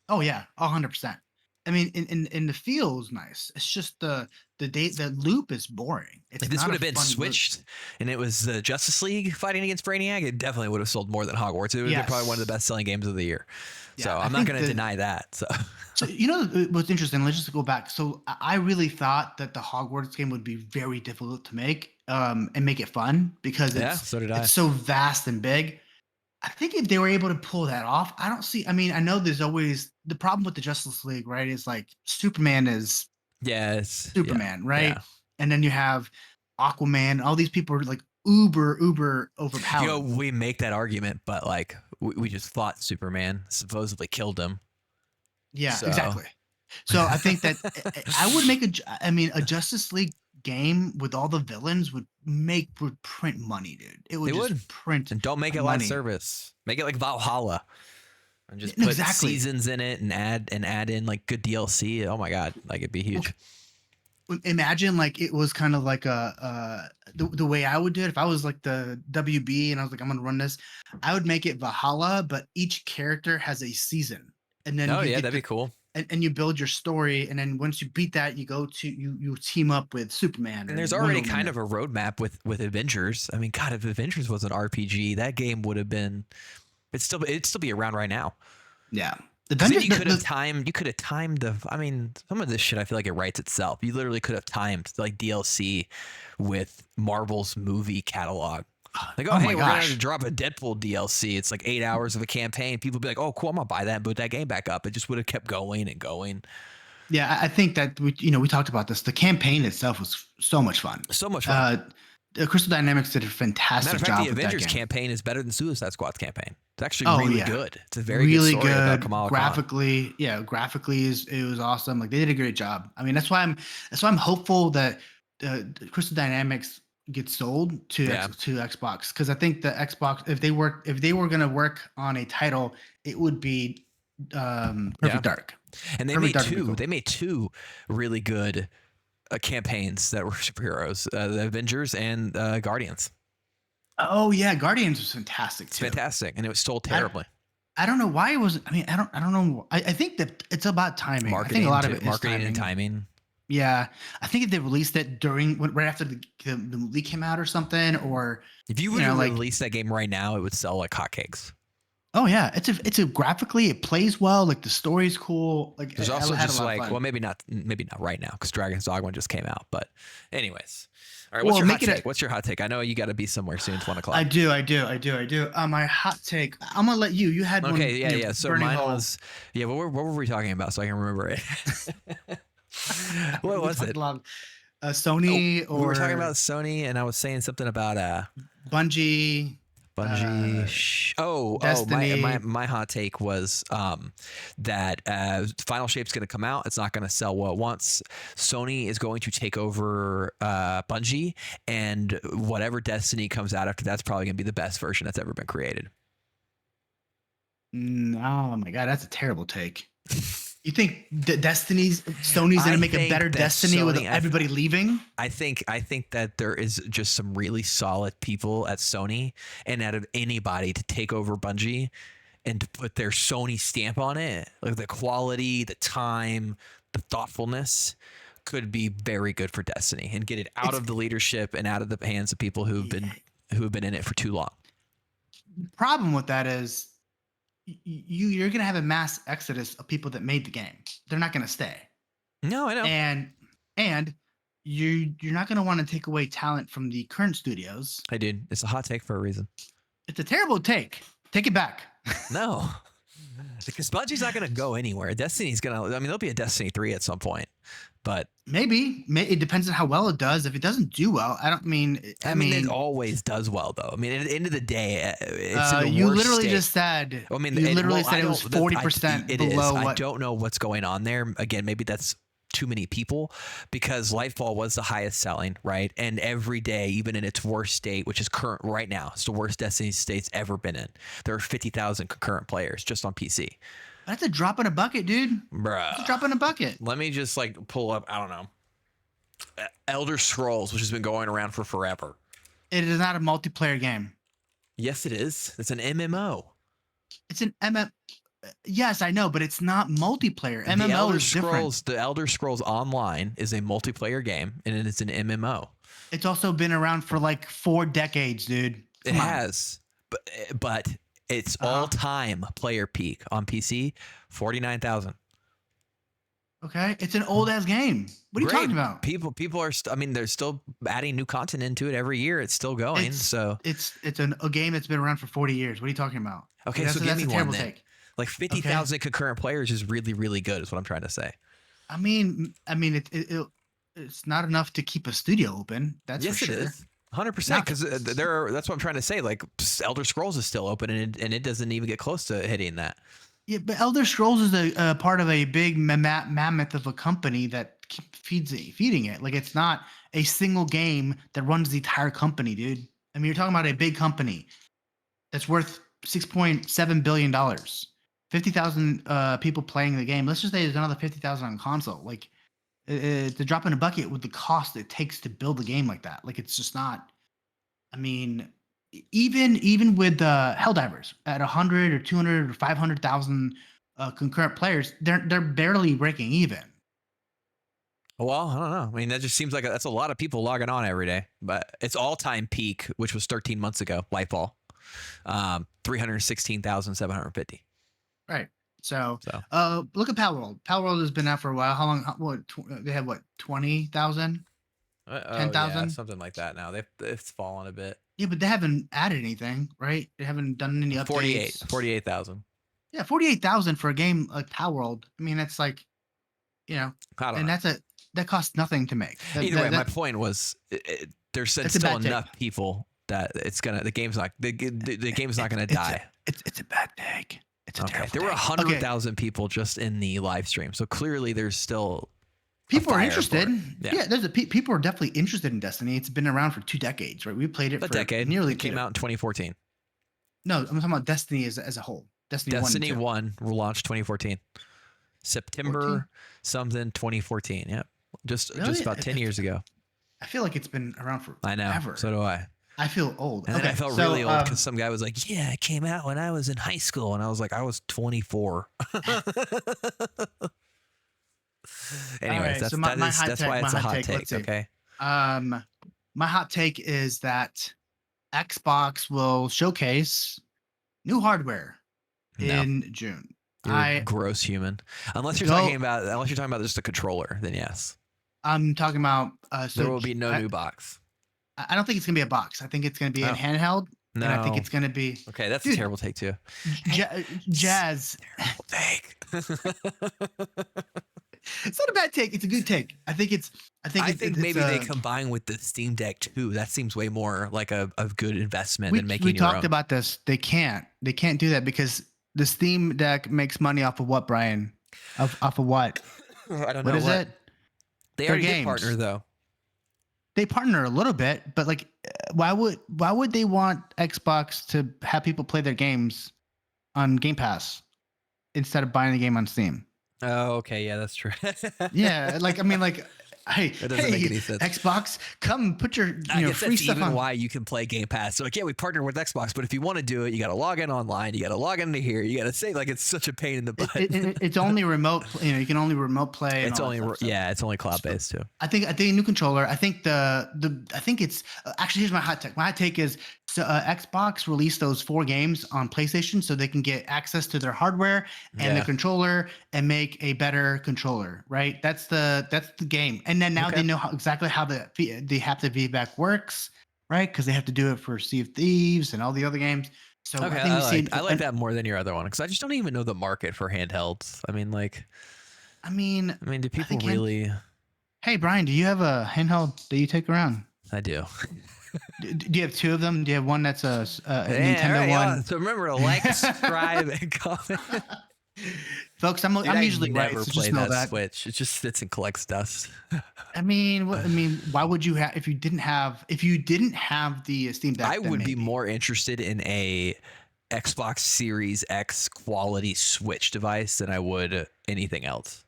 Oh yeah, 100%. I mean, in the feel is nice. It's just the loop is boring. If this would have been switched and it was the Justice League fighting against Brainiac, it definitely would have sold more than Hogwarts. It would have been probably one of the best selling games of the year. Yeah, so I'm not going to deny that. So what's interesting, let's just go back. So I really thought that the Hogwarts game would be very difficult to make and make it fun, because it's so vast and big. I think if they were able to pull that off, I mean, I know there's always the problem with the Justice League, right? Is like Superman is Superman, right? Yeah. And then you have Aquaman. All these people are like uber overpowered. We make that argument, but like we just fought Superman, supposedly killed him. Yeah, exactly. So I think that I would make a Justice League game with all the villains would print money, dude. It would print. And don't make it live service. Make it like Valhalla, and just put seasons in it and add in like good DLC. Oh my god, like it'd be huge. Imagine like it was kind of like the way I would do it if I was like the WB and I was like, I'm gonna run this. I would make it Valhalla, but each character has a season, and then that'd be cool. And you build your story, and then once you beat that, you go to you team up with Superman. And there's already kind of a roadmap with Avengers. I mean, God, if Avengers was an RPG, that game would have been. It'd still be around right now. Yeah, you could have timed the. I mean, some of this shit I feel like it writes itself. You literally could have timed like DLC with Marvel's movie catalog. Like, hey, we're going to drop a Deadpool DLC. It's like 8 hours of a campaign. People be like, oh, cool, I'm going to buy that and boot that game back up. It just would have kept going and going. Yeah, I think that, we talked about this. The campaign itself was so much fun. So much fun. Crystal Dynamics did a fantastic job. The Avengers campaign is better than Suicide Squad's campaign. It's actually really good. It's a very really good story about Kamala graphically. Khan. Yeah, graphically it was awesome. Like they did a great job. I mean, that's why I'm hopeful that Crystal Dynamics get sold to Xbox, because I think the Xbox, if they were going to work on a title, it would be Perfect Dark. And they made two really good campaigns that were superheroes, the Avengers and Guardians. Oh yeah, Guardians was fantastic too. It's fantastic, and it was sold terribly. I don't know why it was. I mean, I don't know. I think that it's about timing. Marketing, I think a lot of it marketing is and timing. Yeah, I think if they released it right after the movie came out or something, or if you were to release that game right now, it would sell like hotcakes. Oh yeah, it's a graphically it plays well. Like the story's cool. Like There's I also had a just lot of like, fun. well, maybe not right now because Dragon's Dogma just came out. But anyways, all right. What's Well, your hot make it. take? What's your hot take? I know you got to be somewhere soon. It's 1 I o'clock. do. My hot take. I'm gonna let you. You had one. Okay, yeah. So burning mine hole. was, yeah. What were we talking about? So I can remember it. What We was talked it? a lot. Oh, Sony we were talking or about Sony, and I was saying something about Bungie, Bungie. My Destiny. my hot take was that Final Shape's going to come out. It's not going to sell what it wants. Sony is going to take over Bungie, and whatever Destiny comes out after that's probably going to be the best version that's ever been created. Oh my god, that's a terrible take. You think Sony's gonna make a better Destiny with everybody leaving? I think that there is just some really solid people at Sony and out of anybody to take over Bungie and to put their Sony stamp on it. Like the quality, the time, the thoughtfulness could be very good for Destiny and get it out of the leadership and out of the hands of people who have been in it for too long. The problem with that is you're gonna have a mass exodus of people that made the game. They're not gonna stay. No, I know. And you're not gonna want to take away talent from the current studios. Hey, dude, it's a hot take for a reason. It's a terrible take. Take it back. No, because Bungie's not going to go anywhere. Destiny's going to, I mean, there'll be a Destiny 3 at some point, but maybe it depends on how well it does. If it doesn't do well, I mean, it always does well though. I mean, at the end of the day, it's in the you worst literally state. just said. I mean, you literally said it was 40% below what. I don't know what's going on there. Again, maybe that's too many people because Lightfall was the highest selling, right? And every day, even in its worst state, which is current right now, it's the worst Destiny state's ever been in. There are 50,000 concurrent players just on PC. That's a drop in a bucket, dude. Bruh. That's a drop in a bucket. Let me just like pull up, I don't know, Elder Scrolls, which has been going around for forever. It is not a multiplayer game. Yes, it is. It's an MMO. It's an MM. Yes, I know, but it's not multiplayer. MMO is different. The Elder Scrolls Online is a multiplayer game, and it's an MMO. It's also been around for like 4 decades, dude. It has, but its all-time player peak on PC, 49,000. Okay, it's an old ass game. What are you talking about? People are. I mean, they're still adding new content into it every year. It's still going. It's a game that's been around for 40 years. What are you talking about? Okay, so give me one then. Like 50,000 concurrent players is really, really good. Is what I'm trying to say. I mean, it's not enough to keep a studio open. That's yes, for sure. It is. 100% because that's what I'm trying to say. Like Elder Scrolls is still open and it doesn't even get close to hitting that. Yeah, but Elder Scrolls is a part of a big mammoth of a company that feeding it. Like it's not a single game that runs the entire company, dude. I mean, you're talking about a big company that's worth $6.7 billion. 50,000 people playing the game. Let's just say there's another 50,000 on console. Like it's a drop in a bucket with the cost it takes to build a game like that. Like it's just not. I mean, even with Helldivers at 100 or 200 or 500,000 concurrent players, they're barely breaking even. Well, I don't know. I mean, that just seems like that's a lot of people logging on every day. But its all-time peak, which was 13 months ago, Lightfall, 316,750. Right. So look at Palworld. Palworld has been out for a while. How long? They have what? 20,000? 10,000? Yeah, something like that. Now they've fallen a bit. Yeah, but they haven't added anything, right? They haven't done any updates. 48,000. Yeah, 48,000 for a game like Palworld. I mean, that's like, I don't know. That costs nothing to make. Either way, my point was there's still enough people that the game's not gonna die. It's a bad take. It's a terrible. There were 100,000 people just in the live stream, so clearly there's still people are interested. Yeah, people are definitely interested in Destiny. It's been around for 2 decades, right? We played it for a decade. Nearly it came out in 2014. No, I'm talking about Destiny as a whole. Destiny 1 launched 2014. September something 2014. Yep. Just about 10 years ago. I feel like it's been around for I know. Forever. So do I. I feel old. And then I felt really old because some guy was like, "Yeah, it came out when I was in high school," and I was like, "I was 24." Anyways, that's why it's a hot take. Okay. My hot take is that Xbox will showcase new hardware No, in June. you're a gross human. Unless you're talking about just a controller, then yes. I'm talking about. There will be no new box. I don't think it's gonna be a box. I think it's gonna be a handheld. No. And I think it's gonna be. Okay, that's a terrible take too. Jazz. Terrible take. It's not a bad take. It's a good take. I think maybe they combine with the Steam Deck too. That seems way more like a good investment than making. We talked about this. They can't do that because the Steam Deck makes money off of what, Brian? Off of what? I don't know. What is it? They already did partner though. They partner a little bit, but like, why would they want Xbox to have people play their games on Game Pass instead of buying the game on Steam? Oh, okay, yeah, that's true. Yeah, like I mean, like, hey, that doesn't make any sense. Xbox, come put your free stuff on. Why you can play Game Pass? So like, yeah, we partner with Xbox, but if you want to do it, you got to log in online. You got to log into here. You got to say like it's such a pain in the butt. It's only remote. You can only remote play. It's only it's only cloud based too. I think a new controller. I think I think it's actually, here's my hot take. My hot take is Xbox released those 4 games on PlayStation so they can get access to their hardware and the controller and make a better controller. Right? That's the game. And then now they know exactly how the haptic feedback works. Right? Because they have to do it for Sea of Thieves and all the other games. So I like that more than your other one because I just don't even know the market for handhelds. I mean, do people really? Hey, Brian, do you have a handheld that you take around? I do. Do you have 2 of them? Do you have one that's a Nintendo one? Yeah. So remember to like, subscribe, and comment. Folks, I'm usually right. Never play that Switch. It just sits and collects dust. I mean, why would you have if you didn't have the Steam Deck? I would be more interested in a Xbox Series X quality Switch device than I would anything else.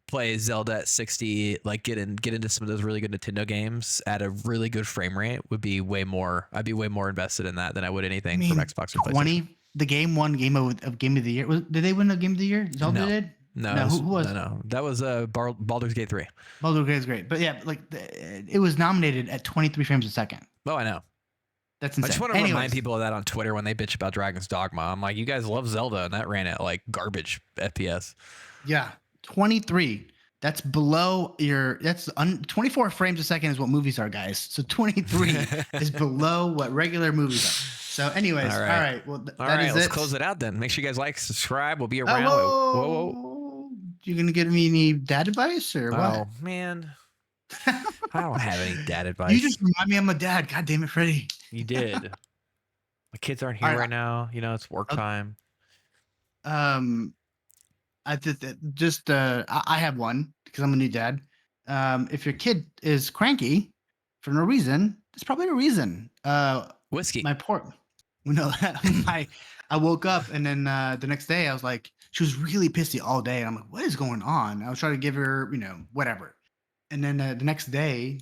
Play Zelda at 60, like get into some of those really good Nintendo games at a really good frame rate would be way more. I'd be way more invested in that than I would anything from Xbox or PlayStation. The game won Game of the Year. Did they win the Game of the Year? Zelda did? No, who was? No. That was Baldur's Gate 3. Baldur's Gate is great, but yeah, like it was nominated at 23 frames a second. Oh, I know. That's insane. I just want to remind people of that on Twitter when they bitch about Dragon's Dogma. I'm like, you guys love Zelda, and that ran at like garbage FPS. Yeah. 23. That's below 24 frames a second is what movies are, guys. So 23 is below what regular movies are. So anyways, all right. Well, let's close it out then. Make sure you guys like, subscribe. We'll be around. Whoa. You gonna give me any dad advice or what? Oh man. I don't have any dad advice. You just remind me I'm a dad. God damn it, Freddie. You did. My kids aren't here right now. It's work time. I have one because I'm a new dad. If your kid is cranky for no reason, there's probably a reason. Whiskey. I woke up and then the next day I was like, she was really pissy all day. And I'm like, what is going on? I was trying to give her, whatever. And then the next day,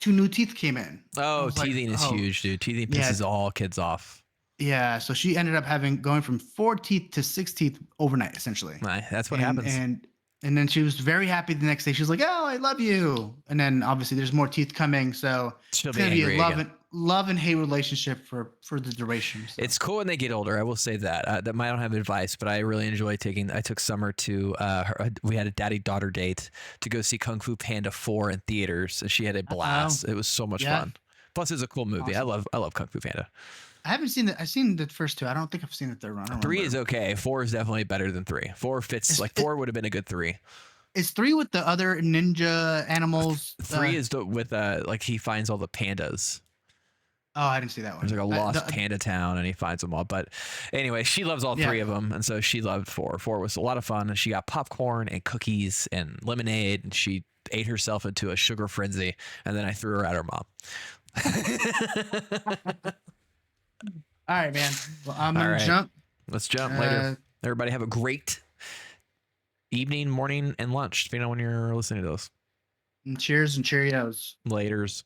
2 new teeth came in. Oh, teething is huge, dude. Teething pisses all kids off. Yeah, so she ended up going from 4 teeth to 6 teeth overnight, essentially. Right, that's what happens. And then she was very happy the next day. She was like, "Oh, I love you." And then obviously there's more teeth coming, so she'll it's gonna be a love and hate relationship for the duration. So. It's cool when they get older. I will say that. I don't have advice, but I really enjoy I took Summer to we had a daddy-daughter date to go see Kung Fu Panda 4 in theaters, and she had a blast. It was so much fun. Plus, it's a cool movie. Awesome. I love Kung Fu Panda. I haven't seen it. I've seen the first 2. I don't think I've seen the third one. 3 is okay. 4 is definitely better than 3. 4 fits. 4 would have been a good 3. Is 3 with the other ninja animals? 3 is with like he finds all the pandas. Oh, I didn't see that one. There's like a lost panda town, and he finds them all. But anyway, she loves all 3 of them, and so she loved 4. 4 was a lot of fun, and she got popcorn and cookies and lemonade, and she ate herself into a sugar frenzy, and then I threw her at her mom. All right, man. Well, I'm gonna jump. Let's jump later. Everybody have a great evening, morning, and lunch, depending on when you're listening to those. And cheers and Cheerios. Laters.